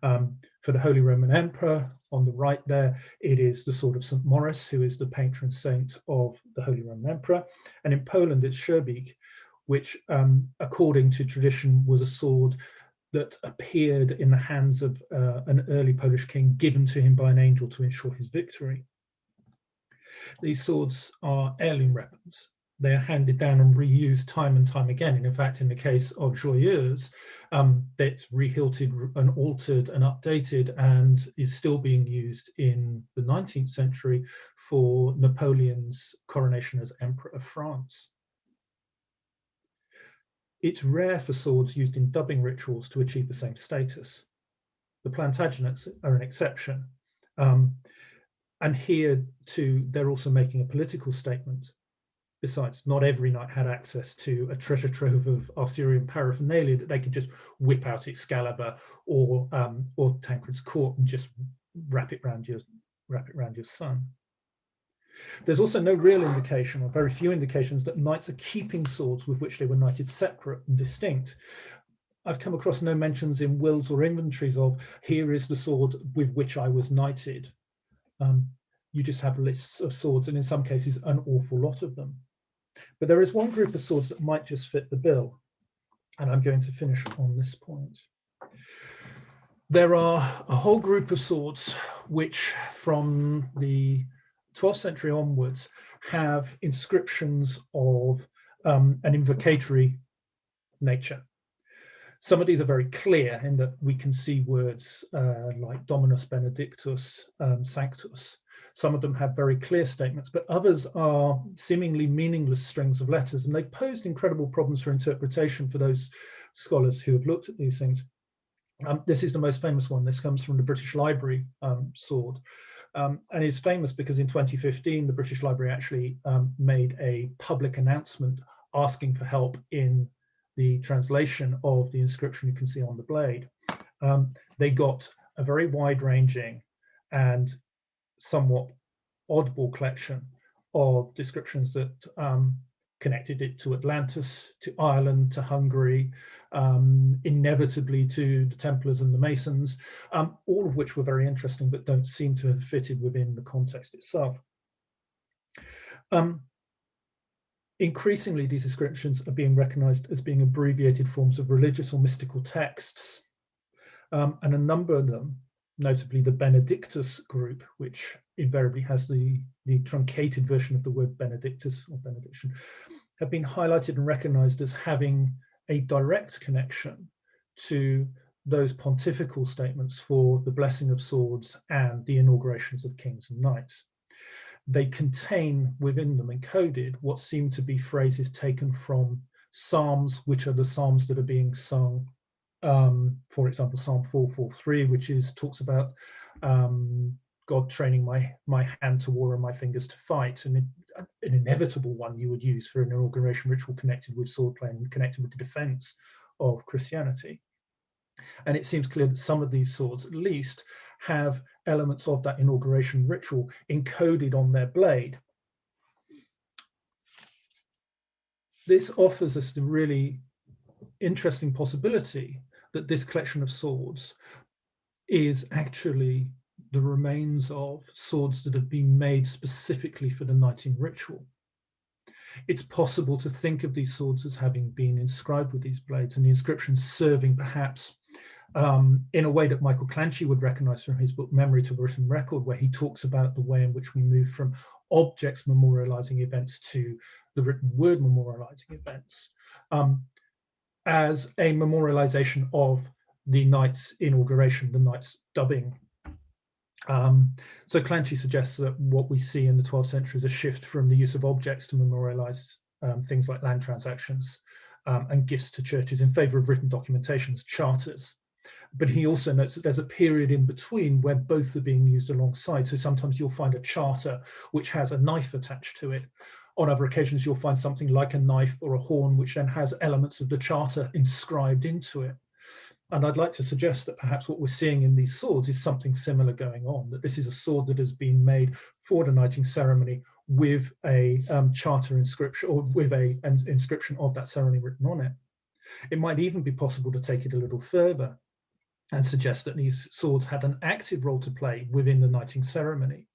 For the Holy Roman Emperor, on the right there, it is the sword of St. Maurice, who is the patron saint of the Holy Roman Emperor. And in Poland, it's Szczerbik, which, according to tradition, was a sword that appeared in the hands of an early Polish king, given to him by an angel to ensure his victory. These swords are heirloom weapons. They are handed down and reused time and time again. And in fact, in the case of Joyeuse, it's rehilted and altered and updated and is still being used in the 19th century for Napoleon's coronation as Emperor of France. It's rare for swords used in dubbing rituals to achieve the same status. The Plantagenets are an exception. And here too, they're also making a political statement. Besides, not every knight had access to a treasure trove of Arthurian paraphernalia that they could just whip out Excalibur or Tancred's court and just wrap it around your son. There's also no real indication, or very few indications, that knights are keeping swords with which they were knighted separate and distinct. I've come across no mentions in wills or inventories of, here is the sword with which I was knighted. You just have lists of swords, and in some cases, an awful lot of them. But there is one group of swords that might just fit the bill, and I'm going to finish on this point. There are a whole group of swords which, from the 12th century onwards, have inscriptions of an invocatory nature. Some of these are very clear in that we can see words like Dominus Benedictus, Sanctus. Some of them have very clear statements, but others are seemingly meaningless strings of letters, and they've posed incredible problems for interpretation for those scholars who have looked at these things. This is the most famous one. This comes from the British Library sword, and is famous because in 2015, the British Library actually made a public announcement asking for help in the translation of the inscription you can see on the blade. They got a very wide-ranging and somewhat oddball collection of descriptions that connected it to Atlantis, to Ireland, to Hungary, inevitably to the Templars and the Masons, all of which were very interesting but don't seem to have fitted within the context itself. Increasingly, these inscriptions are being recognized as being abbreviated forms of religious or mystical texts. And a number of them, notably the Benedictus group, which invariably has the truncated version of the word Benedictus or benediction, have been highlighted and recognized as having a direct connection to those pontifical statements for the blessing of swords and the inaugurations of kings and knights. They contain within them, encoded, what seem to be phrases taken from psalms, which are the psalms that are being sung. For example, Psalm 443, which talks about God training my hand to war and my fingers to fight, and an inevitable one you would use for an inauguration ritual connected with swordplay and connected with the defense of Christianity. And it seems clear that some of these swords, at least, have elements of that inauguration ritual encoded on their blade. This offers us the really interesting possibility that this collection of swords is actually the remains of swords that have been made specifically for the knighting ritual. It's possible to think of these swords as having been inscribed with these blades, and the inscriptions serving perhaps in a way that Michael Clancy would recognize from his book Memory to Written Record, where he talks about the way in which we move from objects memorializing events to the written word memorializing events, as a memorialization of the knight's inauguration, the knight's dubbing. So Clancy suggests that what we see in the 12th century is a shift from the use of objects to memorialize things like land transactions and gifts to churches in favor of written documentations, charters. But he also notes that there's a period in between where both are being used alongside. So sometimes you'll find a charter which has a knife attached to it. On other occasions, you'll find something like a knife or a horn, which then has elements of the charter inscribed into it. And I'd like to suggest that perhaps what we're seeing in these swords is something similar going on, that this is a sword that has been made for the knighting ceremony with a charter inscription, or with an inscription of that ceremony written on it. It might even be possible to take it a little further and suggest that these swords had an active role to play within the knighting ceremony.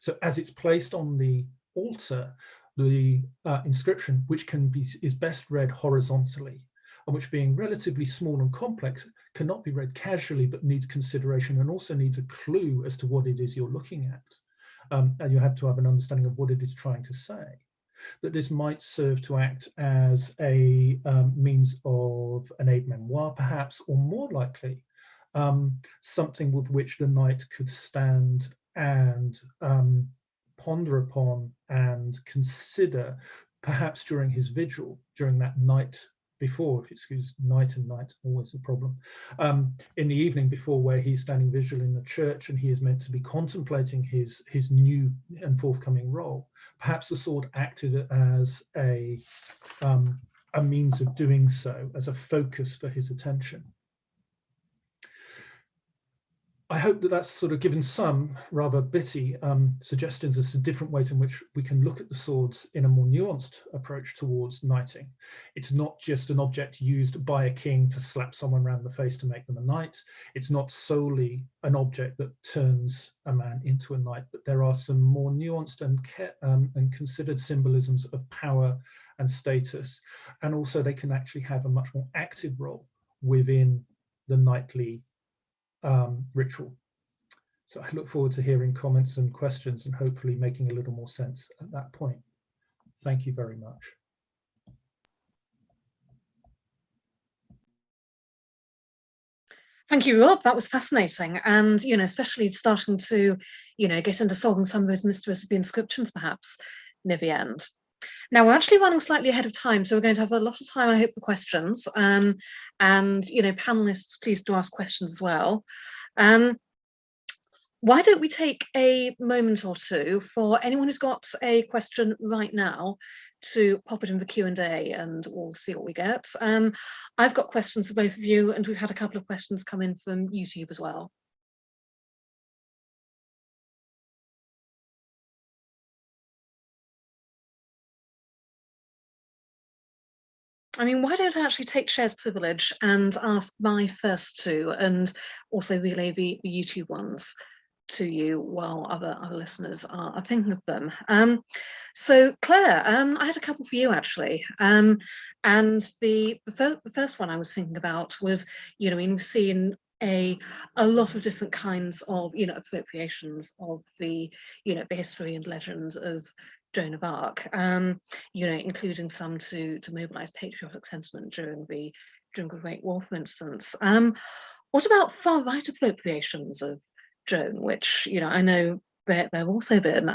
So as it's placed on the altar, the inscription, which is best read horizontally, and which, being relatively small and complex, cannot be read casually, but needs consideration and also needs a clue as to what it is you're looking at. And you have to have an understanding of what it is trying to say. that this might serve to act as a means of an aide memoir, perhaps, or more likely, something with which the knight could stand and ponder upon and consider, perhaps during his vigil, during that night before, if you excuse night and night, always a problem, in the evening before, where he's standing vigil in the church and he is meant to be contemplating his new and forthcoming role. Perhaps the sword acted as a means of doing so, as a focus for his attention. I hope that that's sort of given some rather bitty suggestions as to different ways in which we can look at the swords in a more nuanced approach towards knighting. It's not just an object used by a king to slap someone around the face to make them a knight. It's not solely an object that turns a man into a knight, but there are some more nuanced and considered symbolisms of power and status. And also they can actually have a much more active role within the knightly ritual. So I look forward to hearing comments and questions and hopefully making a little more sense at that point. Thank you very much. Thank you, Rob. That was fascinating, and especially starting to get into solving some of those mysteries of the inscriptions, perhaps near the end. Now, we're actually running slightly ahead of time, so we're going to have a lot of time, I hope, for questions. And panelists, please do ask questions as well. Why don't we take a moment or two for anyone who's got a question right now to pop it in the Q&A, and we'll see what we get. I've got questions for both of you, and we've had a couple of questions come in from YouTube as well. I mean, why don't I actually take shares privilege and ask my first two, and also relay the YouTube ones to you while other listeners are thinking of them. So Claire, I had a couple for you actually, and the first one I was thinking about was, we've seen a lot of different kinds of appropriations of the the history and legend of Joan of Arc, including some to mobilize patriotic sentiment during the Great War, for instance. What about far right appropriations of Joan, which I know there have also been,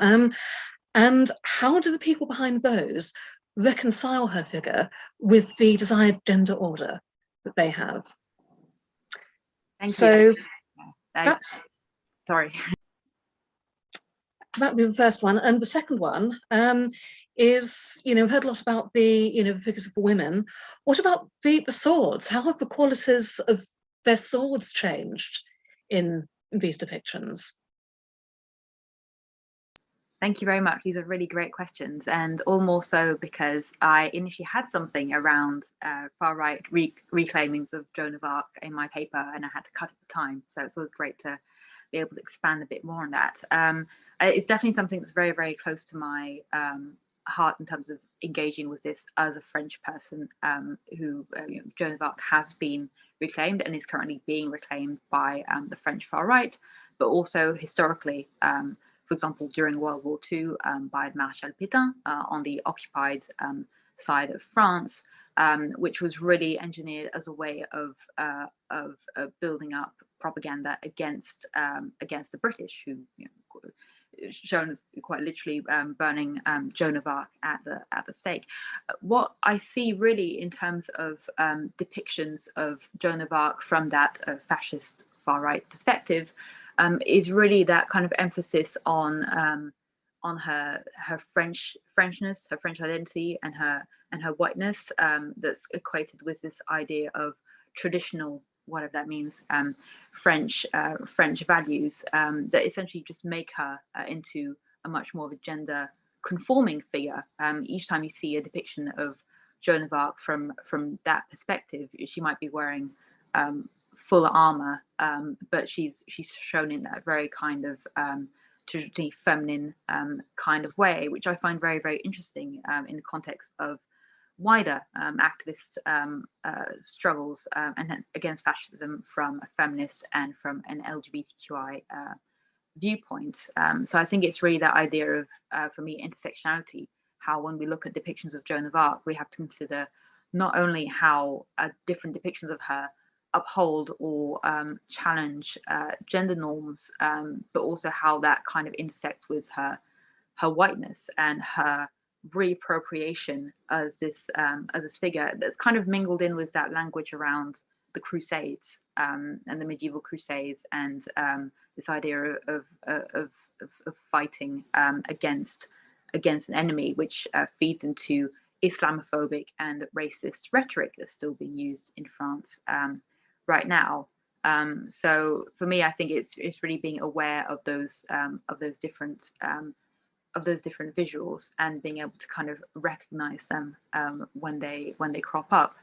and how do the people behind those reconcile her figure with the desired gender order that they have? Thank you. That's sorry. That would be the first one, and the second one is heard a lot about the the figures of the women. What about the swords? How have the qualities of their swords changed in these depictions? Thank you very much. These are really great questions, and all more so because I initially had something around far-right reclaimings of Joan of Arc in my paper, and I had to cut at the time. So it's always great to be able to expand a bit more on that. It's definitely something that's very, very close to my heart in terms of engaging with this as a French person who Joan of Arc has been reclaimed and is currently being reclaimed by the French far right, but also historically, for example, during World War II by Marshal Pétain on the occupied side of France, which was really engineered as a way of building up propaganda against the British, who shown as quite literally burning Joan of Arc at the stake. What I see really in terms of depictions of Joan of Arc from that fascist far right perspective is really that kind of emphasis on her Frenchness, her French identity, and her whiteness that's equated with this idea of traditional, whatever that means, French values that essentially just make her into a much more of a gender conforming figure. Each time you see a depiction of Joan of Arc from that perspective, she might be wearing full armour, but she's shown in that very kind of traditionally feminine kind of way, which I find very, very interesting in the context of wider activist struggles and against fascism from a feminist and from an LGBTQI viewpoint. So I think it's really that idea of, for me, intersectionality, how when we look at depictions of Joan of Arc, we have to consider not only how different depictions of her uphold or challenge gender norms, but also how that kind of intersects with her whiteness and her reappropriation as this figure that's kind of mingled in with that language around the Crusades and the medieval Crusades, and this idea of fighting against an enemy, which feeds into Islamophobic and racist rhetoric that's still being used in France right now. So for me, I think it's really being aware of those different visuals and being able to kind of recognize them when they crop up.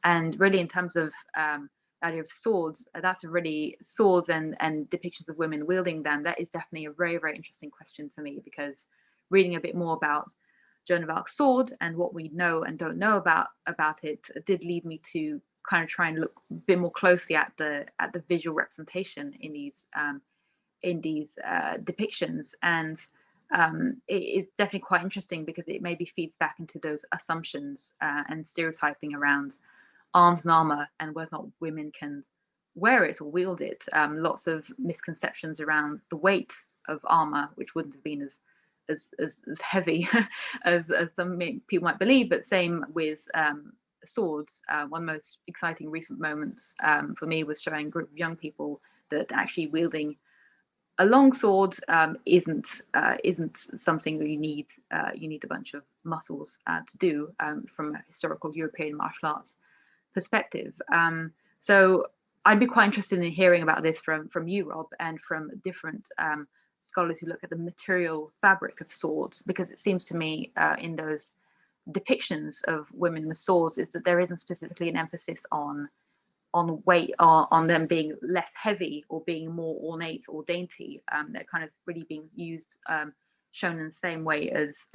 And really, in terms of the idea of swords, that's a really swords and depictions of women wielding them. That is definitely a very, very interesting question for me, because reading a bit more about Joan of Arc's sword and what we know and don't know about it did lead me to kind of try and look a bit more closely at the visual representation in these depictions. And it's definitely quite interesting because it maybe feeds back into those assumptions and stereotyping around arms and armor and whether or not women can wear it or wield it. Lots of misconceptions around the weight of armor, which wouldn't have been as heavy as some people might believe, but same with swords. One of the most exciting recent moments for me was showing a group of young people that actually wielding a long sword isn't something that you need a bunch of muscles to do from a historical European martial arts perspective. So I'd be quite interested in hearing about this from you, Rob, and from different scholars who look at the material fabric of swords, because it seems to me in those depictions of women with swords is that there isn't specifically an emphasis on weight, or on them being less heavy or being more ornate or dainty. They're kind of really being used, shown in the same way as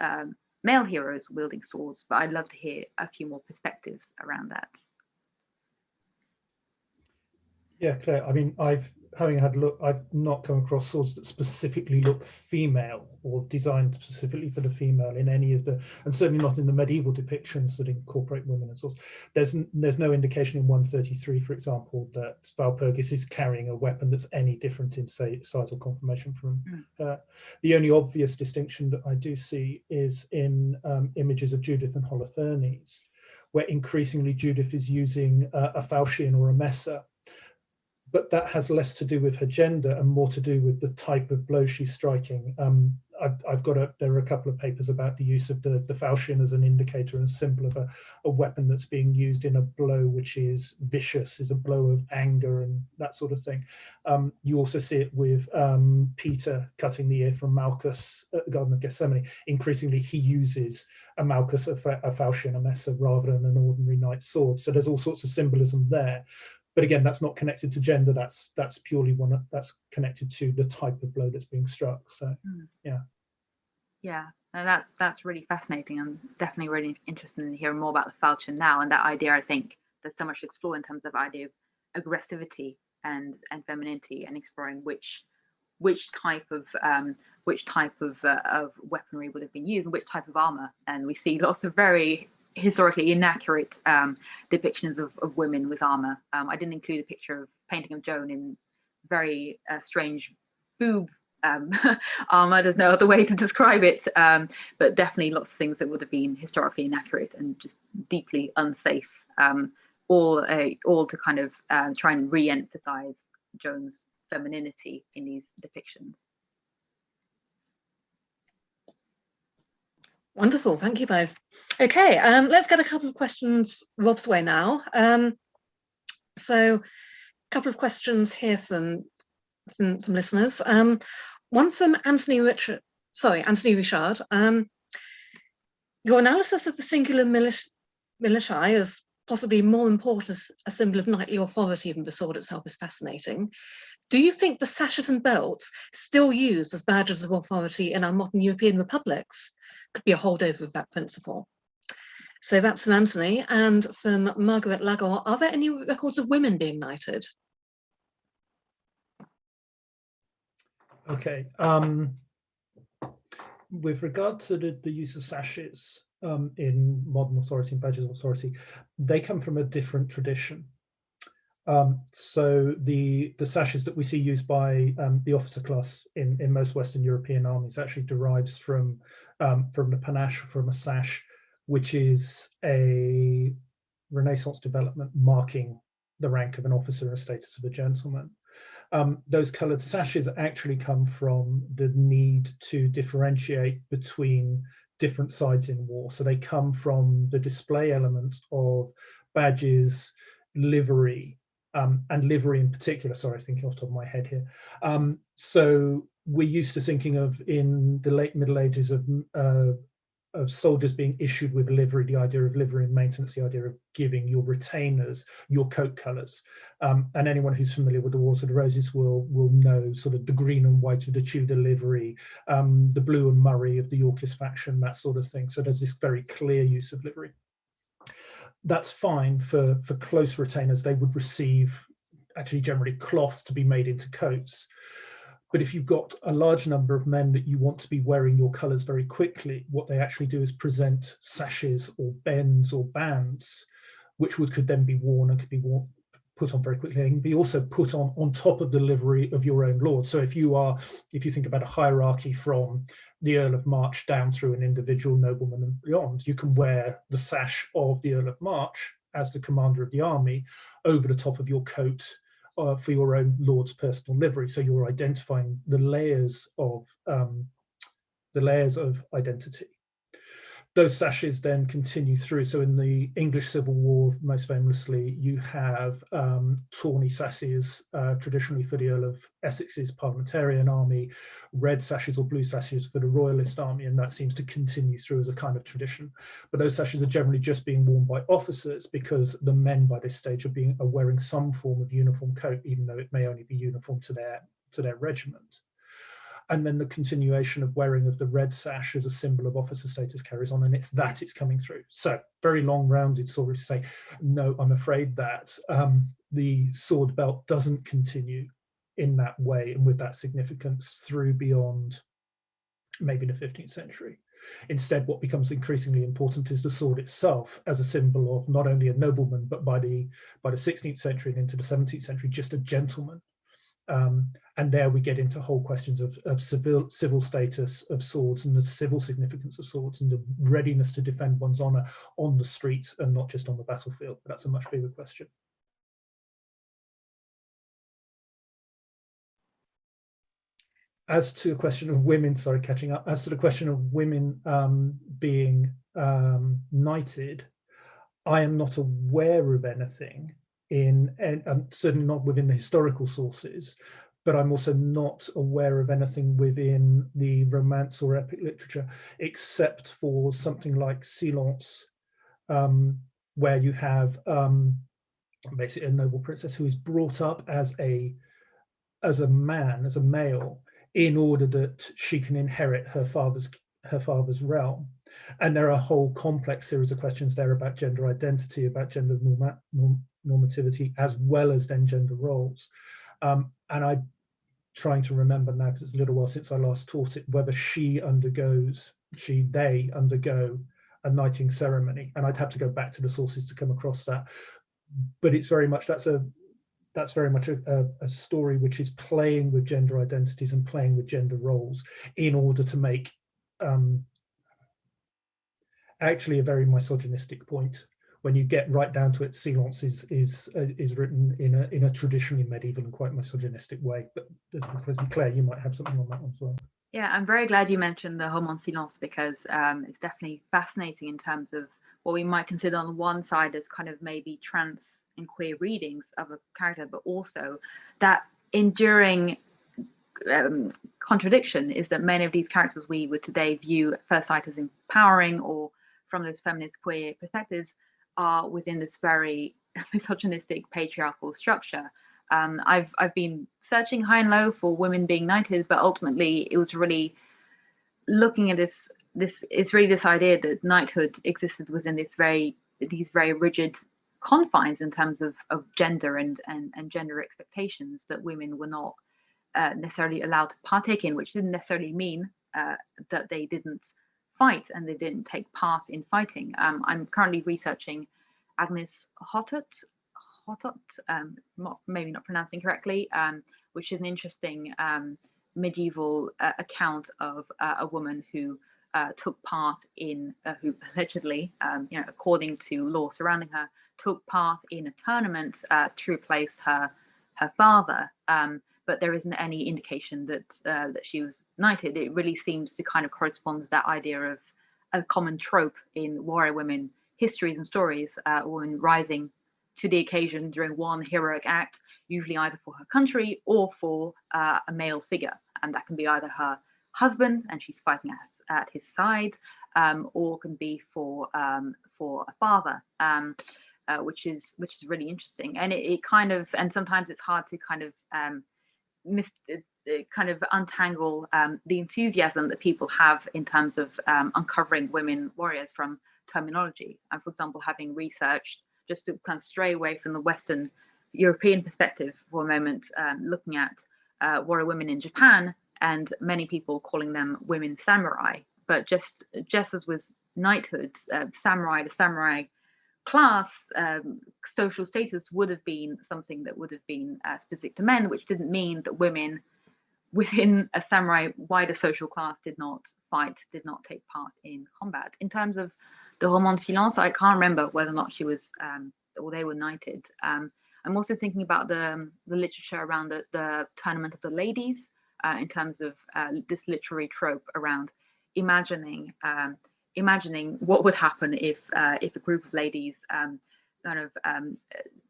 male heroes wielding swords. But I'd love to hear a few more perspectives around that. Yeah, Claire, I mean, having had a look, I've not come across swords that specifically look female or designed specifically for the female in any of the, and certainly not in the medieval depictions that incorporate women and swords. There's no indication in 133, for example, that Walpurgis is carrying a weapon that's any different in, say, size or conformation from her. The only obvious distinction that I do see is in images of Judith and Holofernes, where increasingly Judith is using a falchion or a messer. But that has less to do with her gender and more to do with the type of blow she's striking. There are a couple of papers about the use of the falchion as an indicator and symbol of a weapon that's being used in a blow which is vicious, is a blow of anger and that sort of thing. You also see it with Peter cutting the ear from Malchus at the Garden of Gethsemane. Increasingly, he uses a Malchus, a falchion, a messer, rather than an ordinary knight's sword. So there's all sorts of symbolism there. But again, that's not connected to gender. That's purely that's connected to the type of blow that's being struck. So yeah, and that's really fascinating. I'm definitely really interested in hearing more about the falchion now, and that idea. I think there's so much to explore in terms of idea of aggressivity and femininity, and exploring which type of weaponry would have been used and which type of armor. And we see lots of very historically inaccurate depictions of women with armor. I didn't include a picture of painting of Joan in very strange boob armor. There's no other way to describe it, but definitely lots of things that would have been historically inaccurate and just deeply unsafe, all to kind of try and re-emphasize Joan's femininity in these depictions. Wonderful, thank you both. Okay, let's get a couple of questions Rob's way now. So a couple of questions here from listeners. One from Anthony Richard. Your analysis of the singular militiae as possibly more important as a symbol of knightly authority than the sword itself is fascinating. Do you think the sashes and belts still used as badges of authority in our modern European republics could be a holdover of that principle? So that's from Anthony. And from Margaret Lagor, are there any records of women being knighted? Okay. with regard to the use of sashes in modern authority and badges of authority, they come from a different tradition. So the sashes that we see used by the officer class in most Western European armies actually derives from the panache, from a sash, which is a Renaissance development marking the rank of an officer and status of a gentleman. Those coloured sashes actually come from the need to differentiate between different sides in war. So they come from the display element of badges, livery, and livery in particular. Sorry, thinking off the top of my head here. So we're used to thinking of, in the late Middle Ages, of soldiers being issued with livery, the idea of livery and maintenance, the idea of giving your retainers your coat colours. And anyone who's familiar with the Wars of the Roses will know sort of the green and white of the Tudor livery, the blue and murrey of the Yorkist faction, that sort of thing. So there's this very clear use of livery. That's fine for close retainers. They would receive actually generally cloth to be made into coats. But if you've got a large number of men that you want to be wearing your colours very quickly, what they actually do is present sashes or bends or bands, which could then be worn and could be put on very quickly, and be also put on top of the livery of your own lord. So if you think about a hierarchy from the Earl of March down through an individual nobleman and beyond, you can wear the sash of the Earl of March as the commander of the army over the top of your coat for your own lord's personal livery. So you're identifying the layers of identity. Those sashes then continue through. So in the English Civil War, most famously, you have tawny sashes, traditionally for the Earl of Essex's parliamentarian army, red sashes or blue sashes for the royalist army, and that seems to continue through as a kind of tradition. But those sashes are generally just being worn by officers, because the men by this stage are wearing some form of uniform coat, even though it may only be uniform to their regiment. And then the continuation of wearing of the red sash as a symbol of officer status carries on, and it's coming through. So very long rounded story to say, no, I'm afraid that the sword belt doesn't continue in that way and with that significance through beyond maybe the 15th century. Instead, what becomes increasingly important is the sword itself as a symbol of not only a nobleman, but by the 16th century and into the 17th century, just a gentleman. And there we get into whole questions of civil status of swords and the civil significance of swords and the readiness to defend one's honour on the street and not just on the battlefield. But that's a much bigger question. As to the question of women, as to the question of women being knighted, I am not aware of anything and certainly not within the historical sources, but I'm also not aware of anything within the Romance or epic literature, except for something like Silence, where you have basically a noble princess who is brought up as a male, in order that she can inherit her father's realm. And there are a whole complex series of questions there about gender identity, about gender normativity, as well as then gender roles. And I'm trying to remember now, because it's a little while since I last taught it, whether they undergo a knighting ceremony. And I'd have to go back to the sources to come across that. But it's very much, that's very much a story which is playing with gender identities and playing with gender roles in order to make actually a very misogynistic point. When you get right down to it, Silence is written in a traditionally medieval and quite misogynistic way. But Claire, you might have something on that one as well. Yeah, I'm very glad you mentioned the Roman Silence, because it's definitely fascinating in terms of what we might consider on one side as kind of maybe trans and queer readings of a character, but also that enduring contradiction is that many of these characters we would today view at first sight as empowering or from those feminist queer perspectives are within this very misogynistic patriarchal structure. I've been searching high and low for women being knighted, but ultimately it was really looking at this idea that knighthood existed within these very rigid confines in terms of gender and gender expectations that women were not necessarily allowed to partake in, which didn't necessarily mean that they didn't fight and they didn't take part in fighting. I'm currently researching Agnes Hotot, maybe not pronouncing correctly, which is an interesting medieval account of a woman who took part in, who allegedly, according to law surrounding her, took part in a tournament to replace her father. But there isn't any indication that that she was knighted. It really seems to kind of correspond to that idea of a common trope in warrior women histories and stories, a woman rising to the occasion during one heroic act, usually either for her country or for a male figure. And that can be either her husband and she's fighting at his side, or can be for a father, which is really interesting. And it kind of, and sometimes it's hard to kind of untangle the enthusiasm that people have in terms of uncovering women warriors from terminology. And for example, having researched, just to kind of stray away from the Western European perspective for a moment, looking at warrior women in Japan, and many people calling them women samurai. But just as with knighthood, the samurai class, social status would have been something that would have been specific to men, which didn't mean that women within a samurai wider social class did not fight, did not take part in combat. In terms of the Roman Silence, I can't remember whether or not she was, or they were knighted. I'm also thinking about the literature around the Tournament of the Ladies, in terms of this literary trope around imagining what would happen if a group of ladies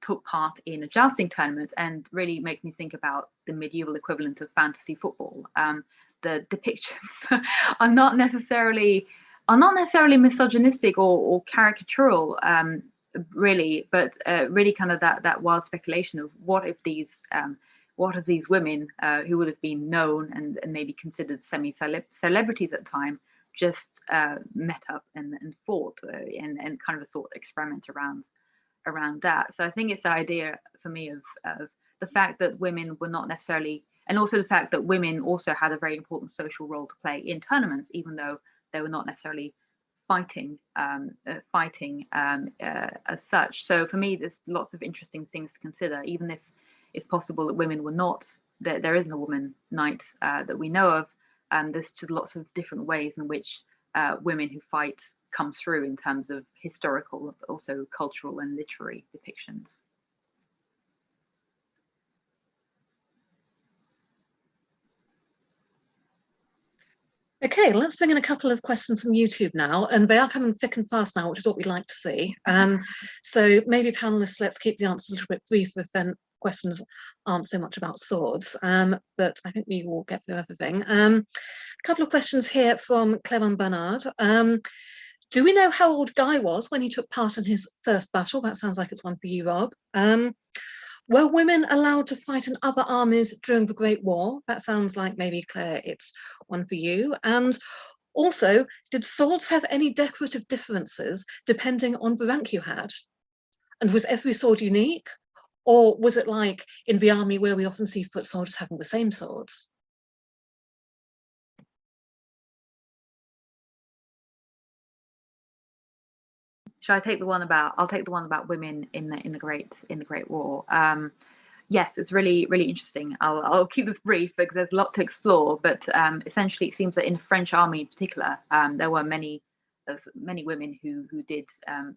took part in a jousting tournament, and really make me think about the medieval equivalent of fantasy football. The depictions are not necessarily misogynistic or caricatural, really, but really kind of that wild speculation of what if these women who would have been known and maybe considered semi-celebrities at the time just met up and fought, and kind of a thought experiment around that. So I think it's the idea for me of the fact that women were not necessarily, and also the fact that women also had a very important social role to play in tournaments, even though they were not necessarily fighting as such. So for me, there's lots of interesting things to consider, even if it's possible that women were not, there isn't a woman knight that we know of. There's just lots of different ways in which women who fight come through in terms of historical, but also cultural and literary depictions. Okay, let's bring in a couple of questions from YouTube now, and they are coming thick and fast now, which is what we'd like to see. So maybe panelists, let's keep the answers a little bit brief if then questions aren't so much about swords, but I think we will get through everything. A couple of questions here from Clement Bernard. Do we know how old Guy was when he took part in his first battle? That sounds like it's one for you, Rob. Were women allowed to fight in other armies during the Great War? That sounds like maybe, Claire, it's one for you. And also, did swords have any decorative differences depending on the rank you had? And was every sword unique? Or was it like in the army where we often see foot soldiers having the same swords? Shall I take the one about? I'll take the one about women in the Great War. Yes, it's really interesting. I'll keep this brief because there's a lot to explore. But essentially, it seems that in the French army in particular, there were many women who did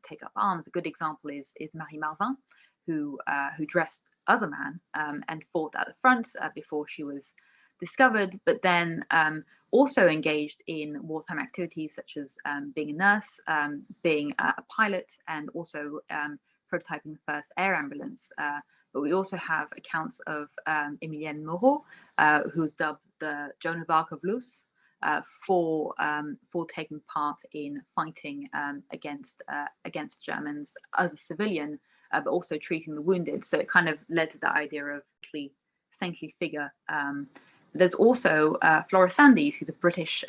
take up arms. A good example is Marie Marvin, who dressed as a man and fought at the front before she was discovered, but then also engaged in wartime activities such as being a nurse, being a pilot, and also prototyping the first air ambulance. But we also have accounts of Emilienne Moreau, who's dubbed the Joan of Arc of Luce, for taking part in fighting against Germans as a civilian, but also treating the wounded. So it kind of led to the idea of saintly figure. There's also Flora Sandys, who's a British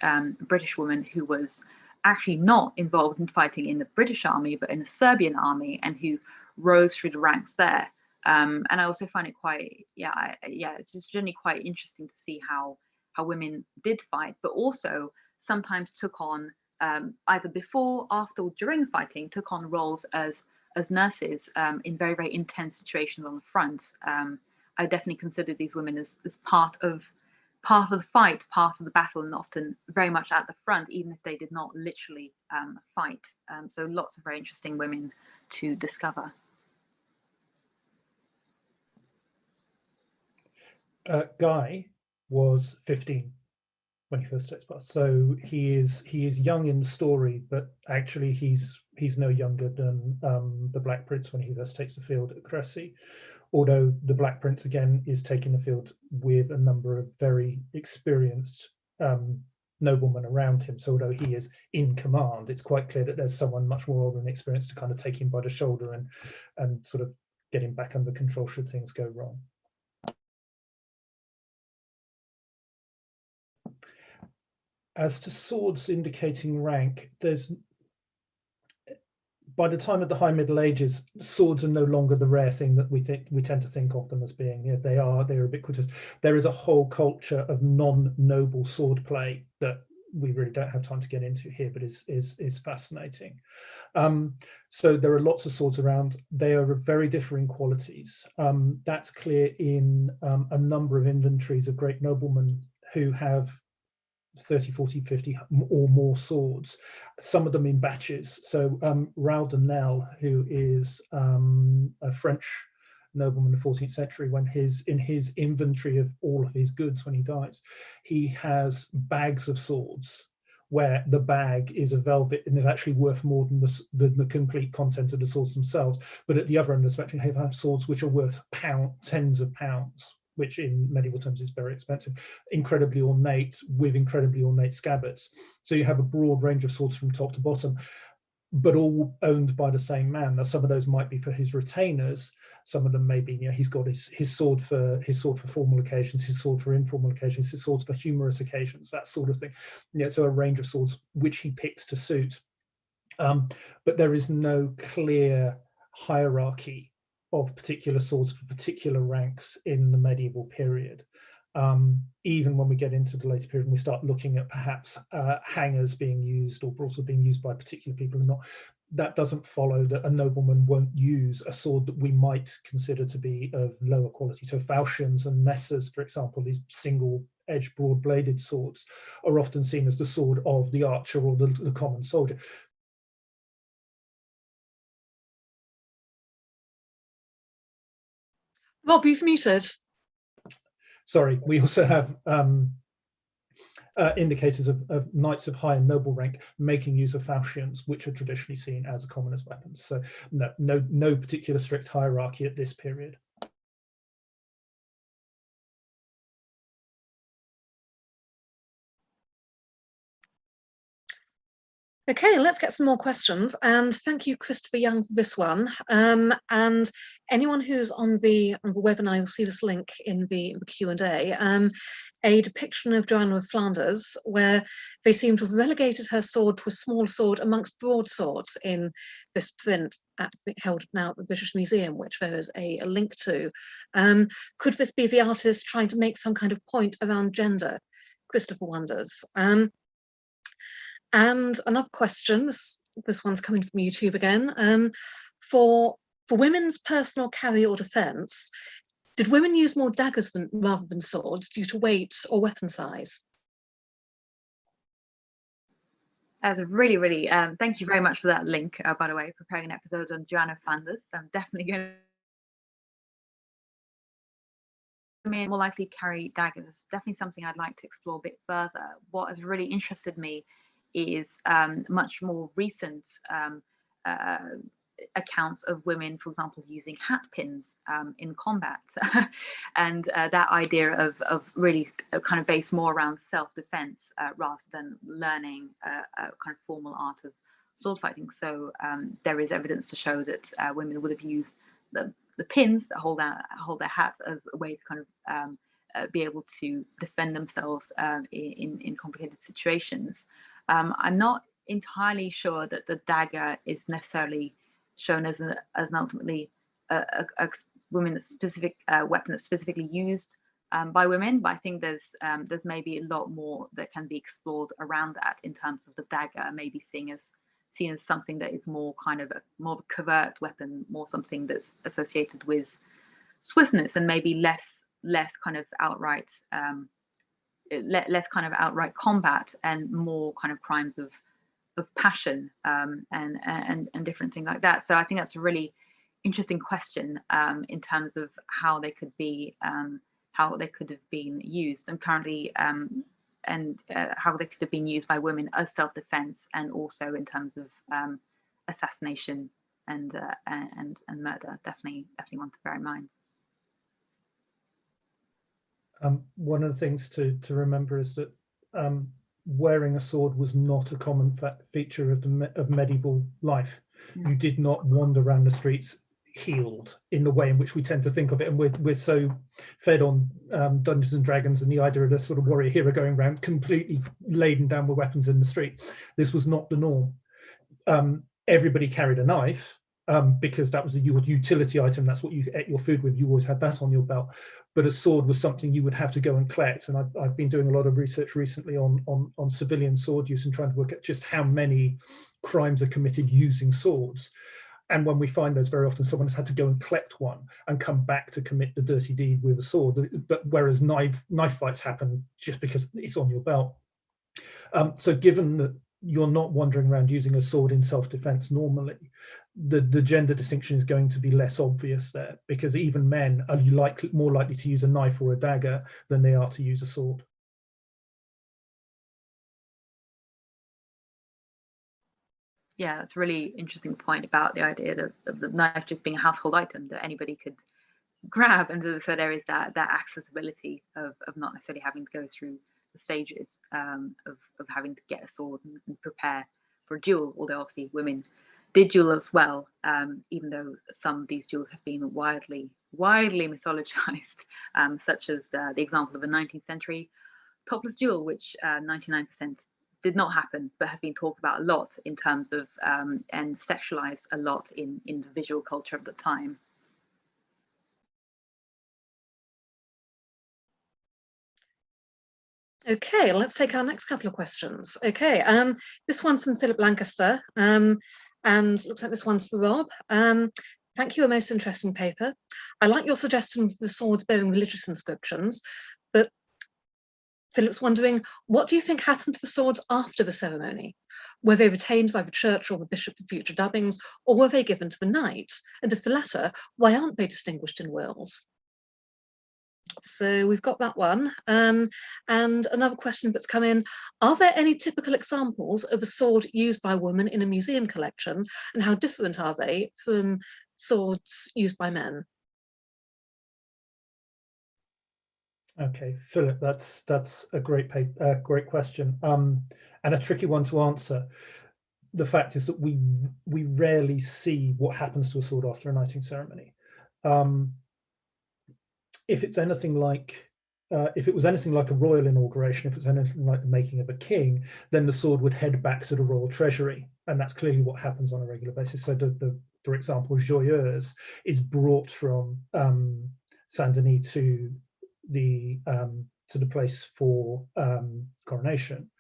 woman who was actually not involved in fighting in the British army, but in the Serbian army, and who rose through the ranks there. And I also find it quite, it's just generally quite interesting to see how women did fight, but also sometimes took on either before, after, or during fighting, took on roles as nurses in very, very intense situations on the front. I definitely consider these women as part of the fight, part of the battle, and often very much at the front, even if they did not literally fight. So lots of very interesting women to discover. Guy was 15 when he first takes part, so he is young in the story, but actually he's no younger than the Black Prince when he first takes the field at Crécy. Although the Black Prince again is taking the field with a number of very experienced noblemen around him. So although he is in command, it's quite clear that there's someone much more older and experienced to kind of take him by the shoulder and sort of get him back under control should things go wrong. As to swords indicating rank, by the time of the High Middle Ages, swords are no longer the rare thing that we tend to think of them as being. Yeah, they're ubiquitous. There is a whole culture of non-noble sword play that we really don't have time to get into here, but is fascinating. So there are lots of swords around. They are of very differing qualities. That's clear in a number of inventories of great noblemen who have 30, 40, 50 or more swords, some of them in batches. So Raoul de Nesle, who is a French nobleman in the 14th century, when in his inventory of all of his goods when he dies, he has bags of swords where the bag is a velvet and is actually worth more than the complete content of the swords themselves. But at the other end of the spectrum, you have swords which are worth tens of pounds, which in medieval terms is very expensive, incredibly ornate, with incredibly ornate scabbards. So you have a broad range of swords from top to bottom, but all owned by the same man. Now, some of those might be for his retainers. Some of them may be, he's got his sword for formal occasions, his sword for informal occasions, his swords for humorous occasions, that sort of thing. So a range of swords which he picks to suit. But there is no clear hierarchy of particular swords for particular ranks in the medieval period. Even when we get into the later period and we start looking at perhaps hangers being used or broadsword being used by particular people or not, that doesn't follow that a nobleman won't use a sword that we might consider to be of lower quality. So falchions and messers, for example, these single-edged, broad-bladed swords, are often seen as the sword of the archer or the common soldier. Rob, you've muted. Sorry, we also have indicators of knights of high and noble rank making use of falchions, which are traditionally seen as common as weapons. So no particular strict hierarchy at this period. Okay, let's get some more questions. And thank you, Christopher Young, for this one. And anyone who's on the webinar, you'll see this link in the Q&A. A depiction of Joanna of Flanders, where they seem to have relegated her sword to a small sword amongst broadswords in this print held now at the British Museum, which there is a link to. Could this be the artist trying to make some kind of point around gender? Christopher wonders. And another question, this one's coming from YouTube again, for women's personal carry or defence, did women use more daggers rather than swords due to weight or weapon size? That's a really, thank you very much for that link, by the way, preparing an episode on Joanna of Flanders. I'm definitely going to more likely carry daggers. Definitely something I'd like to explore a bit further. What has really interested me is much more recent accounts of women, for example, using hat pins in combat, and that idea of really kind of based more around self-defense rather than learning a kind of formal art of sword fighting. So there is evidence to show that women would have used the pins that hold their hats as a way to kind of be able to defend themselves in complicated situations. I'm not entirely sure that the dagger is necessarily shown as an ultimately a women specific weapon that's specifically used by women, but I think there's maybe a lot more that can be explored around that in terms of the dagger maybe seen as something that is more kind of more of a covert weapon, more something that's associated with swiftness and maybe less kind of outright less kind of outright combat and more kind of crimes of passion and different things like that. So I think that's a really interesting question in terms of how they could have been used, and currently how they could have been used by women as self-defense, and also in terms of assassination and murder. Definitely one to bear in mind. One of the things to remember is that wearing a sword was not a common feature of medieval life. You did not wander around the streets healed in the way in which we tend to think of it, and we're so fed on Dungeons and Dragons and the idea of the sort of warrior hero going around completely laden down with weapons in the street. This was not the norm. Everybody carried a knife because that was a utility item. That's what you ate your food with. You always had that on your belt. But a sword was something you would have to go and collect. And I've been doing a lot of research recently on civilian sword use and trying to work out just how many crimes are committed using swords. And when we find those, very often someone has had to go and collect one and come back to commit the dirty deed with a sword. But whereas knife fights happen just because it's on your belt. So given that you're not wandering around using a sword in self-defense normally, the gender distinction is going to be less obvious there, because even men are more likely to use a knife or a dagger than they are to use a sword. Yeah, that's a really interesting point about the idea of the knife just being a household item that anybody could grab, and so there is that accessibility of not necessarily having to go through the stages of having to get a sword and prepare for a duel, although obviously women did duel as well, even though some of these duels have been widely mythologized, such as the example of a 19th century topless duel, which 99% did not happen, but have been talked about a lot in terms of and sexualized a lot in the visual culture of the time. Okay, let's take our next couple of questions. Okay, this one from Philip Lancaster, and looks like this one's for Rob. Thank you, a most interesting paper. I like your suggestion for the swords bearing religious inscriptions, but Philip's wondering, what do you think happened to the swords after the ceremony? Were they retained by the church or the bishop for future dubbings, or were they given to the knights? And if the latter, why aren't they distinguished in wills? So we've got that one. And another question that's come in, are there any typical examples of a sword used by women in a museum collection, and how different are they from swords used by men? Okay, Philip, that's a great question, and a tricky one to answer. The fact is that we rarely see what happens to a sword after a knighting ceremony. If it's anything like, if it was anything like a royal inauguration, if it's anything like the making of a king, then the sword would head back to the royal treasury, and that's clearly what happens on a regular basis. So, for example, joyeuse is brought from Saint-Denis to the place for coronation.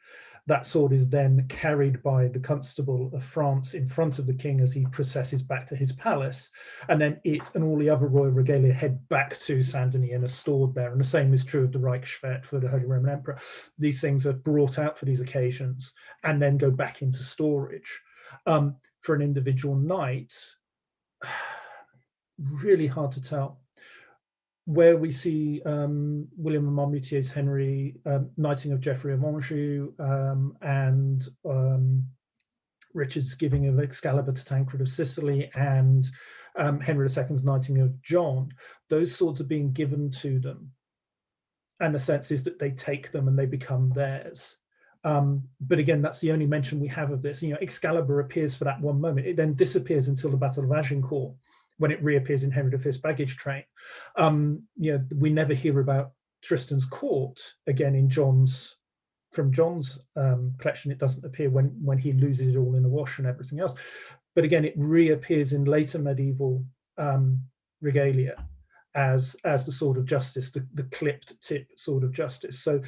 That sword is then carried by the constable of France in front of the king as he processes back to his palace, and then it and all the other royal regalia head back to Saint-Denis and are stored there. And the same is true of the Reichsschwert for the Holy Roman Emperor. These things are brought out for these occasions and then go back into storage. For an individual knight, really hard to tell. Where we see William of Marmoutier's Henry knighting of Geoffrey of Anjou, and Richard's giving of Excalibur to Tancred of Sicily, and Henry II's knighting of John, those swords are being given to them, and the sense is that they take them and they become theirs. But again, that's the only mention we have of this. You know, Excalibur appears for that one moment; it then disappears until the Battle of Agincourt, when it reappears in Henry V's baggage train. You know, we never hear about Tristan's court again in John's collection. It doesn't appear when he loses it all in the wash and everything else. But again, it reappears in later medieval regalia, as the sword of justice, the clipped tip sword of justice. So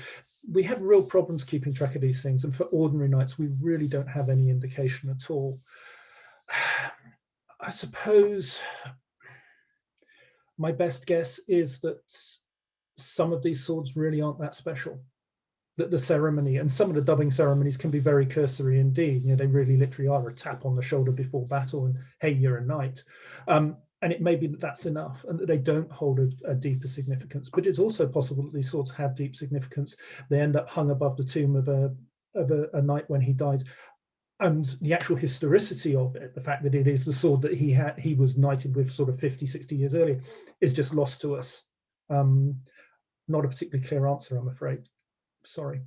we have real problems keeping track of these things, and for ordinary knights we really don't have any indication at all. I suppose my best guess is that some of these swords really aren't that special, that the ceremony and some of the dubbing ceremonies can be very cursory indeed. You know, they really literally are a tap on the shoulder before battle and hey, you're a knight. And it may be that that's enough and that they don't hold a deeper significance. But it's also possible that these swords have deep significance. They end up hung above the tomb of a knight when he dies. And the actual historicity of it, the fact that it is the sword that he was knighted with sort of 50, 60 years earlier, is just lost to us. Not a particularly clear answer, I'm afraid. Sorry.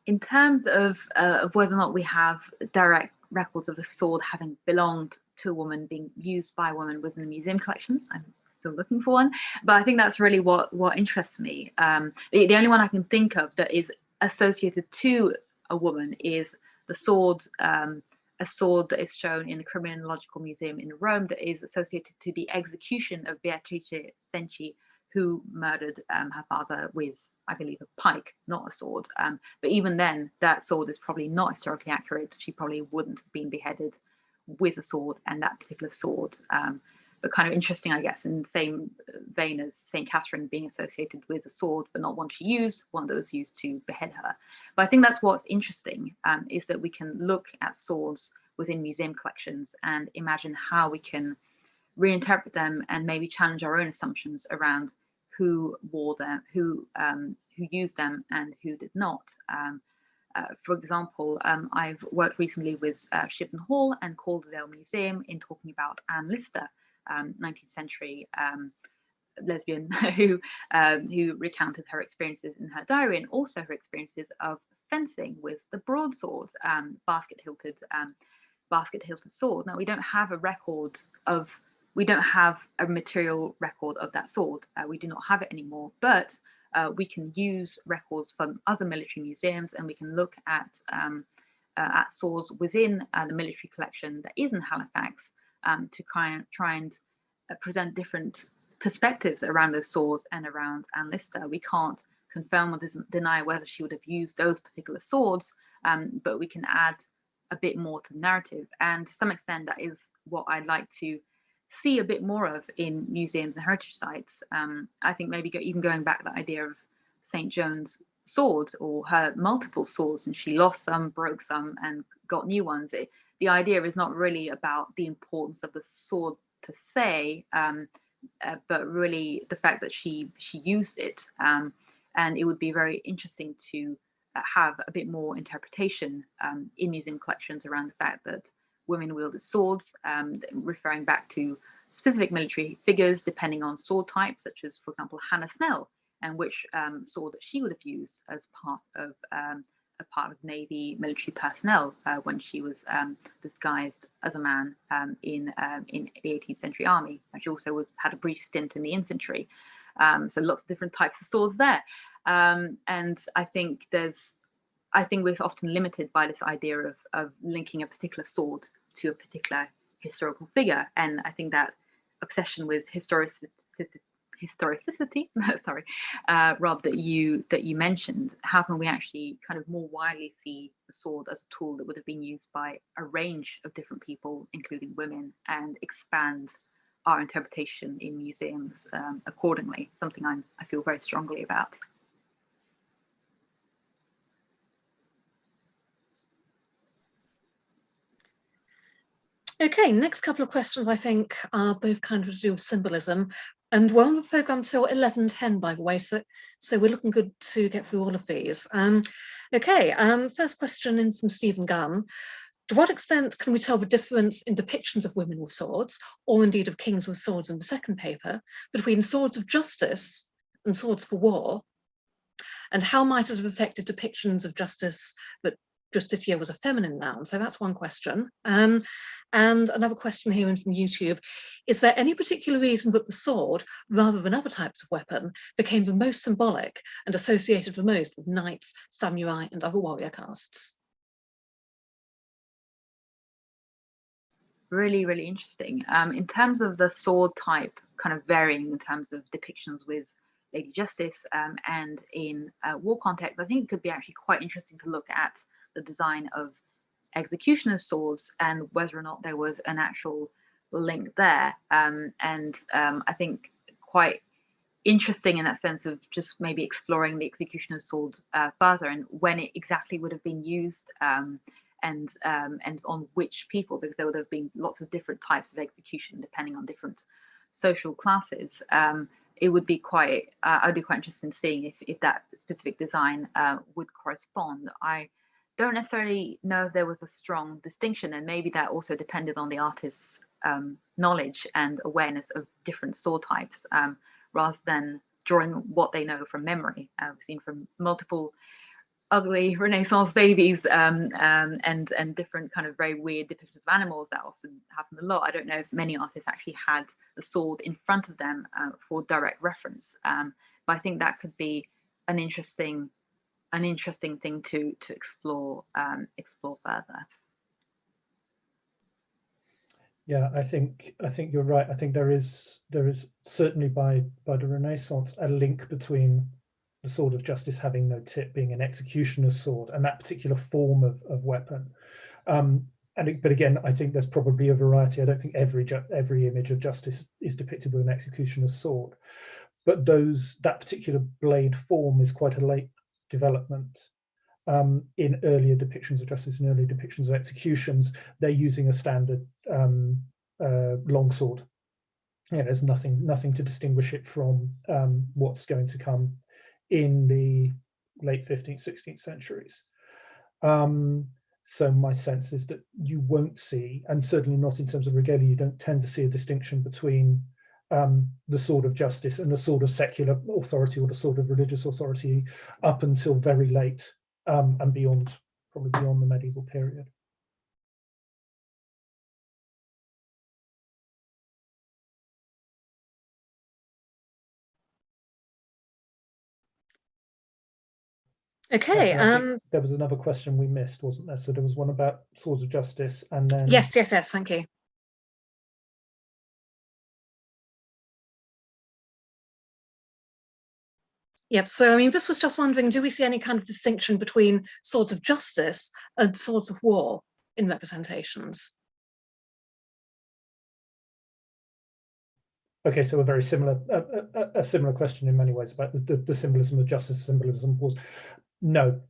In terms of whether or not we have direct records of a sword having belonged to a woman, being used by a woman within the museum collections, I'm still looking for one. But I think that's really what interests me. The only one I can think of that is associated to a woman is the sword, a sword that is shown in the Criminological Museum in Rome that is associated to the execution of Beatrice Cenci, who murdered her father with, I believe, a pike, not a sword. But even then, that sword is probably not historically accurate. She probably wouldn't have been beheaded with a sword and that particular sword. But kind of interesting, I guess, in the same vein as St. Catherine being associated with a sword, but not one she used, one that was used to behead her. But I think that's what's interesting, is that we can look at swords within museum collections and imagine how we can reinterpret them and maybe challenge our own assumptions around who wore them, who used them, and who did not. For example, I've worked recently with Shipton Hall and Calderdale Museum in talking about Anne Lister, 19th century lesbian who recounted her experiences in her diary, and also her experiences of fencing with the broadsword, basket-hilted sword. Now, we don't have a record of. We don't have a material record of that sword. We do not have it anymore, but we can use records from other military museums, and we can look at swords within the military collection that is in Halifax to try and present different perspectives around those swords and around Anne Lister. We can't confirm or deny whether she would have used those particular swords, but we can add a bit more to the narrative. And to some extent, that is what I'd like to see a bit more of in museums and heritage sites. I think maybe even going back to the idea of St. Joan's sword, or her multiple swords, and she lost some, broke some, and got new ones. The idea is not really about the importance of the sword per se, but really the fact that she used it. And it would be very interesting to have a bit more interpretation in museum collections around the fact that women wielded swords, referring back to specific military figures depending on sword type, such as, for example, Hannah Snell, and which sword that she would have used as part of Navy military personnel when she was disguised as a man in the 18th century army. She also had a brief stint in the infantry. So lots of different types of swords there. And I think we're often limited by this idea of linking a particular sword to a particular historical figure, and I think that obsession with historicity, sorry, Rob, that you mentioned, how can we actually kind of more widely see the sword as a tool that would have been used by a range of different people, including women, and expand our interpretation in museums accordingly? Something I feel very strongly about. Okay, next couple of questions I think are both kind of to do with symbolism, and we're on the programme till 11:10, by the way, so we're looking good to get through all of these. First question in from Stephen Gunn. To what extent can we tell the difference in depictions of women with swords, or indeed of kings with swords in the second paper, between swords of justice and swords for war? And how might it have affected depictions of justice that Justitia was a feminine noun? So that's one question. And another question here in from YouTube: is there any particular reason that the sword, rather than other types of weapon, became the most symbolic and associated the most with knights, samurai, and other warrior castes? Really, really interesting. In terms of the sword type kind of varying in terms of depictions with Lady Justice and in war context, I think it could be actually quite interesting to look at the design of executioner's swords and whether or not there was an actual link there. I think quite interesting in that sense of just maybe exploring the executioner's sword further and when it exactly would have been used and on which people, because there would have been lots of different types of execution depending on different social classes. It would be quite, I'd be quite interested in seeing if that specific design would correspond. I don't necessarily know if there was a strong distinction, and maybe that also depended on the artist's knowledge and awareness of different sword types, rather than drawing what they know from memory. We've seen from multiple ugly Renaissance babies and different kind of very weird depictions of animals that often happen a lot. I don't know if many artists actually had the sword in front of them for direct reference, but I think that could be an interesting thing to explore further. Yeah, I think you're right. I think there is certainly by the Renaissance a link between the sword of justice having no tip being an executioner's sword and that particular form of weapon. But again, I think there's probably a variety. I don't think every image of justice is depicted with an executioner's sword, but that particular blade form is quite a late development. In earlier depictions of justice and earlier depictions of executions, they're using a standard longsword. Yeah, there's nothing to distinguish it from what's going to come in the late 15th, 16th centuries. So my sense is that you won't see, and certainly not in terms of regalia, you don't tend to see a distinction between the sword of justice and the sword of secular authority or the sword of religious authority up until very late and probably beyond the medieval period. Okay. There was another question we missed, wasn't there? So there was one about swords of justice, and then yes. Thank you. Yep. So I mean, this was just wondering: do we see any kind of distinction between swords of justice and swords of war in representations? Okay, so a very similar, a similar question in many ways about the symbolism of justice, symbolism of wars. No,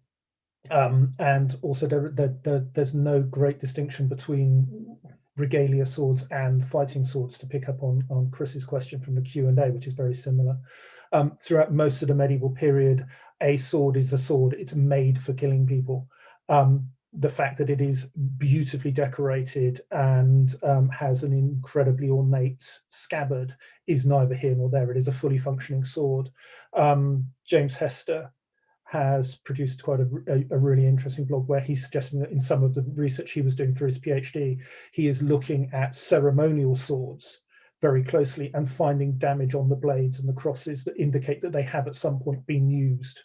and also there's no great distinction between regalia swords and fighting swords, to pick up on Chris's question from the Q&A, which is very similar. Throughout most of the medieval period, a sword is a sword. It's made for killing people. The fact that it is beautifully decorated and has an incredibly ornate scabbard is neither here nor there. It is a fully functioning sword. James Hester has produced quite a really interesting blog where he's suggesting that in some of the research he was doing for his PhD, he is looking at ceremonial swords very closely and finding damage on the blades and the crosses that indicate that they have at some point been used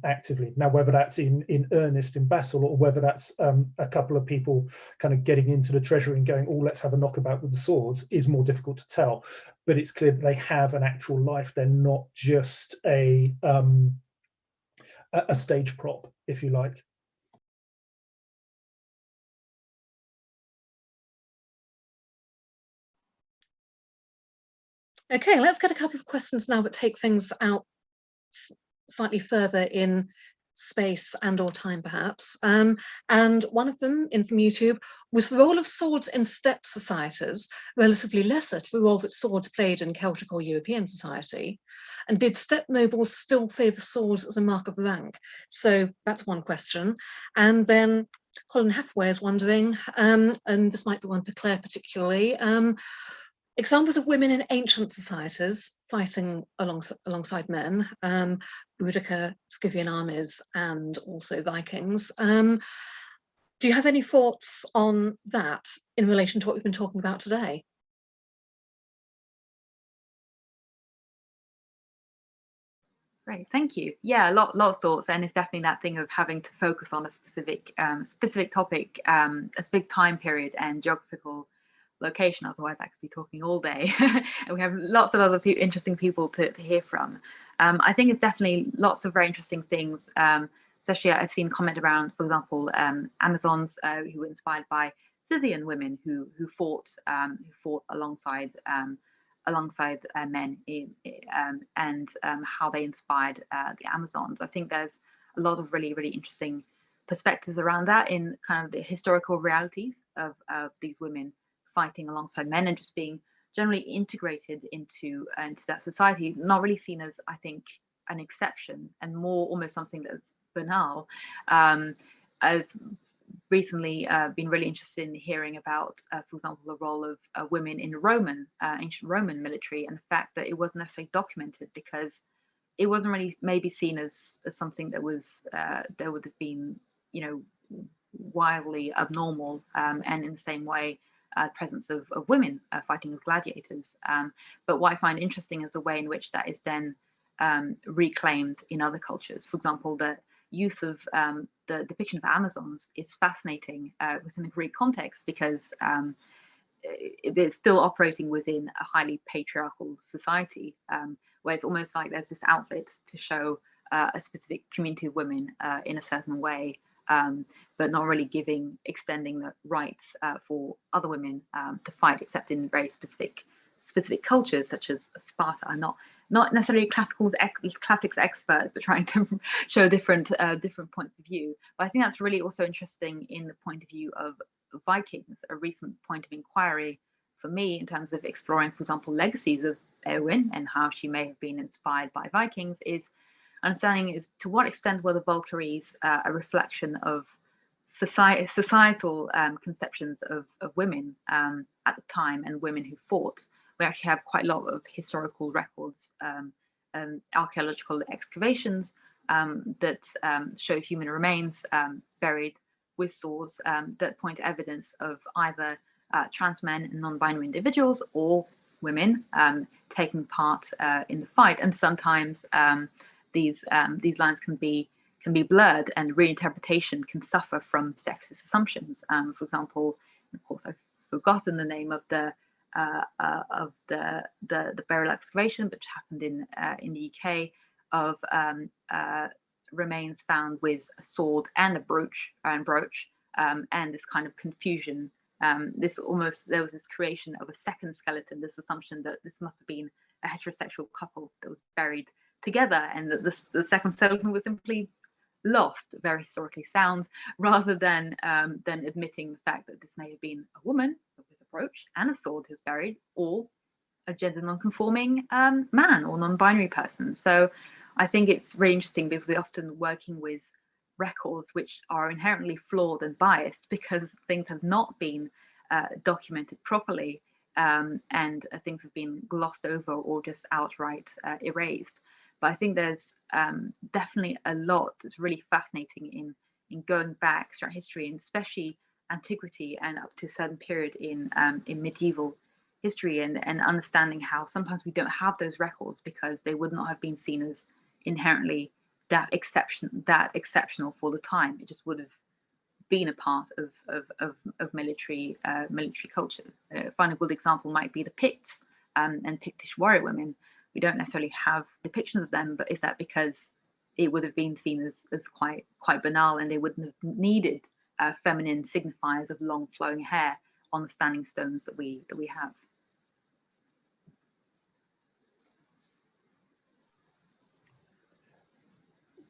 actively. Now, whether that's in earnest in battle, or whether that's a couple of people kind of getting into the treasury and going, oh, let's have a knockabout with the swords, is more difficult to tell. But it's clear that they have an actual life. They're not just a stage prop, if you like. Okay, let's get a couple of questions now that take things out slightly further in space and or time, perhaps. And one of them, in from YouTube, was the role of swords in steppe societies relatively lesser to the role that swords played in Celtic or European society? And did steppe nobles still favour swords as a mark of rank? So that's one question. And then Colin Hathaway is wondering, and this might be one for Claire particularly, examples of women in ancient societies fighting alongside men, Boudica, Scythian armies, and also Vikings. Do you have any thoughts on that in relation to what we've been talking about today? Great, thank you. Yeah, a lot of thoughts, and it's definitely that thing of having to focus on a specific topic, a specific time period and geographical location, otherwise I could be talking all day. And we have lots of other interesting people to hear from. I think it's definitely lots of very interesting things. Especially I've seen comment around, for example, Amazons who were inspired by Scythian women who fought alongside men and how they inspired the Amazons. I think there's a lot of really interesting perspectives around that in kind of the historical realities of these women fighting alongside men and just being generally integrated into that society, not really seen as, I think, an exception and more almost something that's banal. I've recently been really interested in hearing about, for example, the role of women in ancient Roman military, and the fact that it wasn't necessarily documented because it wasn't really maybe seen as something that was that would have been, wildly abnormal, and in the same way, presence of women fighting as gladiators. But what I find interesting is the way in which that is then reclaimed in other cultures. For example, the use of the depiction of Amazons is fascinating within the Greek context because it's still operating within a highly patriarchal society, where it's almost like there's this outlet to show a specific community of women in a certain way, but not really extending the rights for other women to fight, except in very specific cultures such as Sparta. I'm not necessarily classics experts, but trying to show different points of view. But I think that's really also interesting in the point of view of Vikings. A recent point of inquiry for me in terms of exploring, for example, legacies of Eowyn and how she may have been inspired by Vikings is understanding is to what extent were the Valkyries a reflection of societal conceptions of women at the time and women who fought. We actually have quite a lot of historical records, archaeological excavations that show human remains buried with swords that point to evidence of either trans men and non-binary individuals or women taking part in the fight. And sometimes these lines can be blurred, and reinterpretation can suffer from sexist assumptions. For example, of course, I've forgotten the name of the burial excavation, which happened in the UK, of remains found with a sword and a brooch, and this kind of confusion. There was this creation of a second skeleton, this assumption that this must have been a heterosexual couple that was buried together, and that the second skeleton was simply lost, very historically sound, rather than admitting the fact that this may have been a woman with a brooch and a sword who's buried, or a gender non-conforming man or non-binary person. So I think it's really interesting because we're often working with records which are inherently flawed and biased because things have not been documented properly, and things have been glossed over or just outright erased. But I think there's definitely a lot that's really fascinating in going back throughout history, and especially antiquity and up to a certain period in medieval history, and understanding how sometimes we don't have those records because they would not have been seen as inherently that exceptional for the time. It just would have been a part of military culture. A final good example might be the Picts and Pictish warrior women. We don't necessarily have depictions of them, but is that because it would have been seen as quite banal, and they wouldn't have needed feminine signifiers of long flowing hair on the standing stones that we have.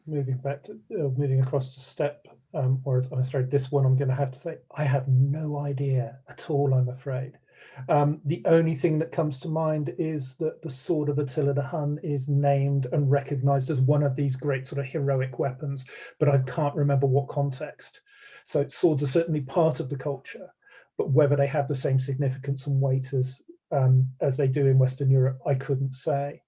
Moving across to step, whereas I'm afraid this one I'm going to have to say I have no idea at all, I'm afraid. The only thing that comes to mind is that the sword of Attila the Hun is named and recognized as one of these great sort of heroic weapons, but I can't remember what context. So swords are certainly part of the culture, but whether they have the same significance and weight as they do in Western Europe, I couldn't say.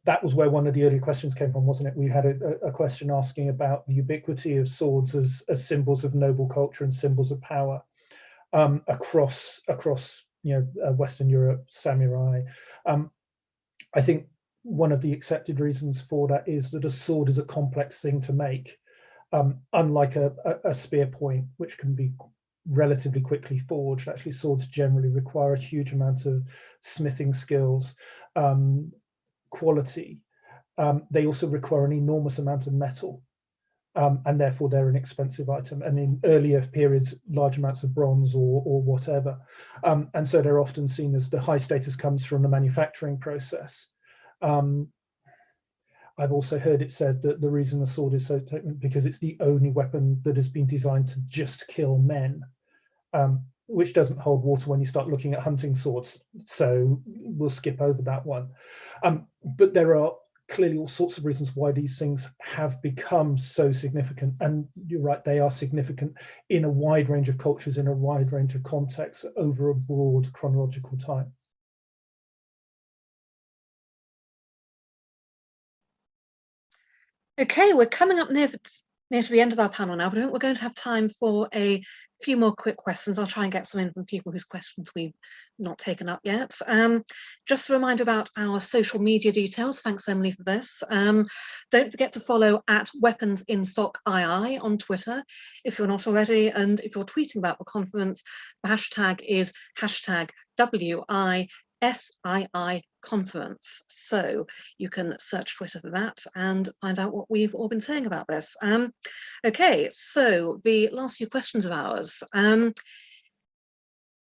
That was where one of the early questions came from, wasn't it? We had a question asking about the ubiquity of swords as symbols of noble culture and symbols of power across Western Europe, samurai. I think one of the accepted reasons for that is that a sword is a complex thing to make, unlike a spear point, which can be relatively quickly forged. Actually, swords generally require a huge amount of smithing skills, quality. They also require an enormous amount of metal, and therefore they're an expensive item. And in earlier periods, large amounts of bronze or whatever. And so they're often seen as the high status comes from the manufacturing process. I've also heard it said that the reason the sword is so because it's the only weapon that has been designed to just kill men, which doesn't hold water when you start looking at hunting swords. So we'll skip over that one. But there are clearly all sorts of reasons why these things have become so significant. And you're right, they are significant in a wide range of cultures, in a wide range of contexts over a broad chronological time. Okay, we're coming up near to the end of our panel now, but I think we're going to have time for a few more quick questions. I'll try and get some in from people whose questions we've not taken up yet. Just a reminder about our social media details. Thanks, Emily, for this. Don't forget to follow at WeaponsInSockII on Twitter if you're not already, and if you're tweeting about the conference, the hashtag is #WISII conference. So you can search Twitter for that and find out what we've all been saying about this. Okay, so the last few questions of ours.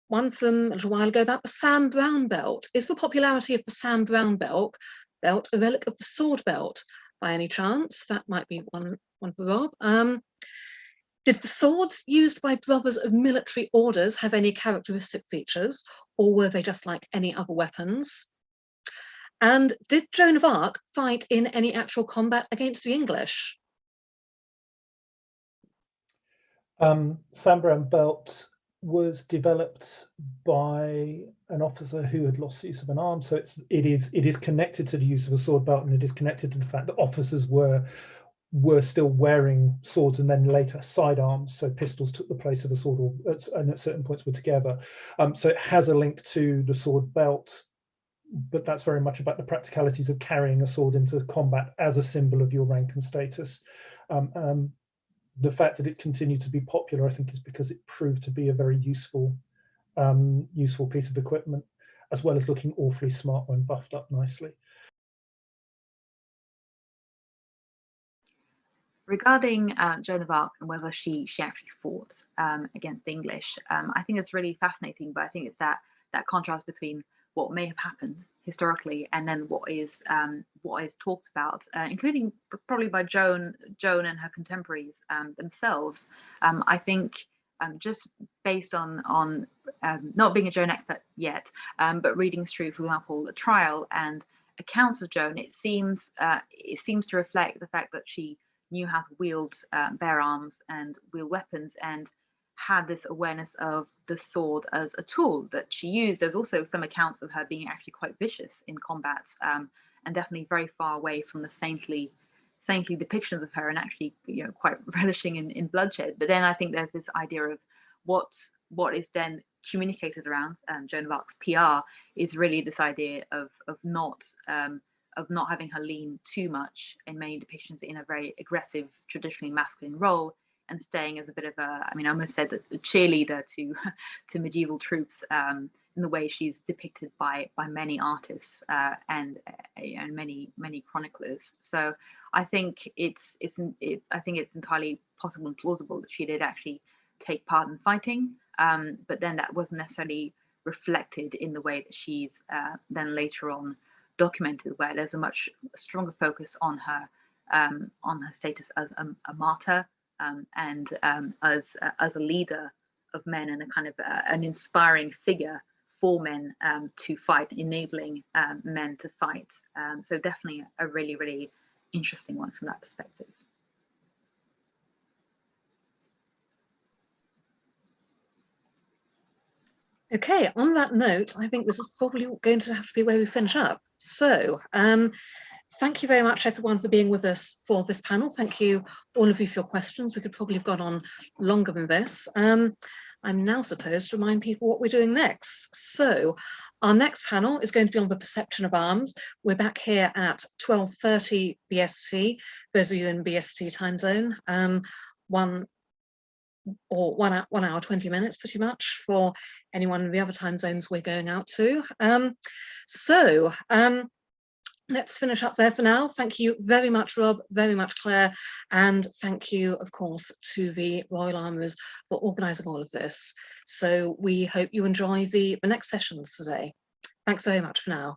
One from a little while ago about the Sam Brown belt. Is the popularity of the Sam Brown belt a relic of the sword belt by any chance? That might be one for Rob. Did the swords used by brothers of military orders have any characteristic features, or were they just like any other weapons? And did Joan of Arc fight in any actual combat against the English? Sam Brown belt was developed by an officer who had lost use of an arm, so it is connected to the use of a sword belt, and it is connected to the fact that officers were still wearing swords and then later sidearms, so pistols took the place of a sword, and at certain points were together. So it has a link to the sword belt, but that's very much about the practicalities of carrying a sword into combat as a symbol of your rank and status. The fact that it continued to be popular, I think, is because it proved to be a very useful piece of equipment, as well as looking awfully smart when buffed up nicely. Regarding Joan of Arc and whether she actually fought against the English, I think it's really fascinating. But I think it's that contrast between what may have happened historically and then what is talked about, including probably by Joan and her contemporaries themselves. I think just based on not being a Joan expert yet, but reading through, for example, the trial and accounts of Joan, it seems to reflect the fact that she knew how to wield bare arms and wield weapons, and had this awareness of the sword as a tool that she used. There's also some accounts of her being actually quite vicious in combat, and definitely very far away from the saintly depictions of her, and actually, quite relishing in bloodshed. But then I think there's this idea of what is then communicated around Joan of Arc's PR is really this idea of not having her lean too much in many depictions in a very aggressive, traditionally masculine role, and staying as a bit of I almost said a cheerleader to medieval troops in the way she's depicted by many artists and many chroniclers. So I think it's entirely possible and plausible that she did actually take part in fighting, but then that wasn't necessarily reflected in the way that she's then later on documented, where there's a much stronger focus on her status as a martyr, and as a leader of men, and a kind of an inspiring figure for men to fight, enabling men to fight. So definitely a really, really interesting one from that perspective. Okay, on that note, I think this is probably going to have to be where we finish up. So thank you very much, everyone, for being with us for this panel. Thank you, all of you, for your questions. We could probably have gone on longer than this. I'm now supposed to remind people what we're doing next. So our next panel is going to be on the perception of arms. We're back here at 12:30 BST, those of you in BST time zone, 1 or 1 hour 20 minutes pretty much for anyone in the other time zones we're going out to. Let's finish up there for now. Thank you very much, Rob, very much, Claire, and thank you, of course, to the Royal Armouries for organising all of this. So we hope you enjoy the next sessions today. Thanks very much for now.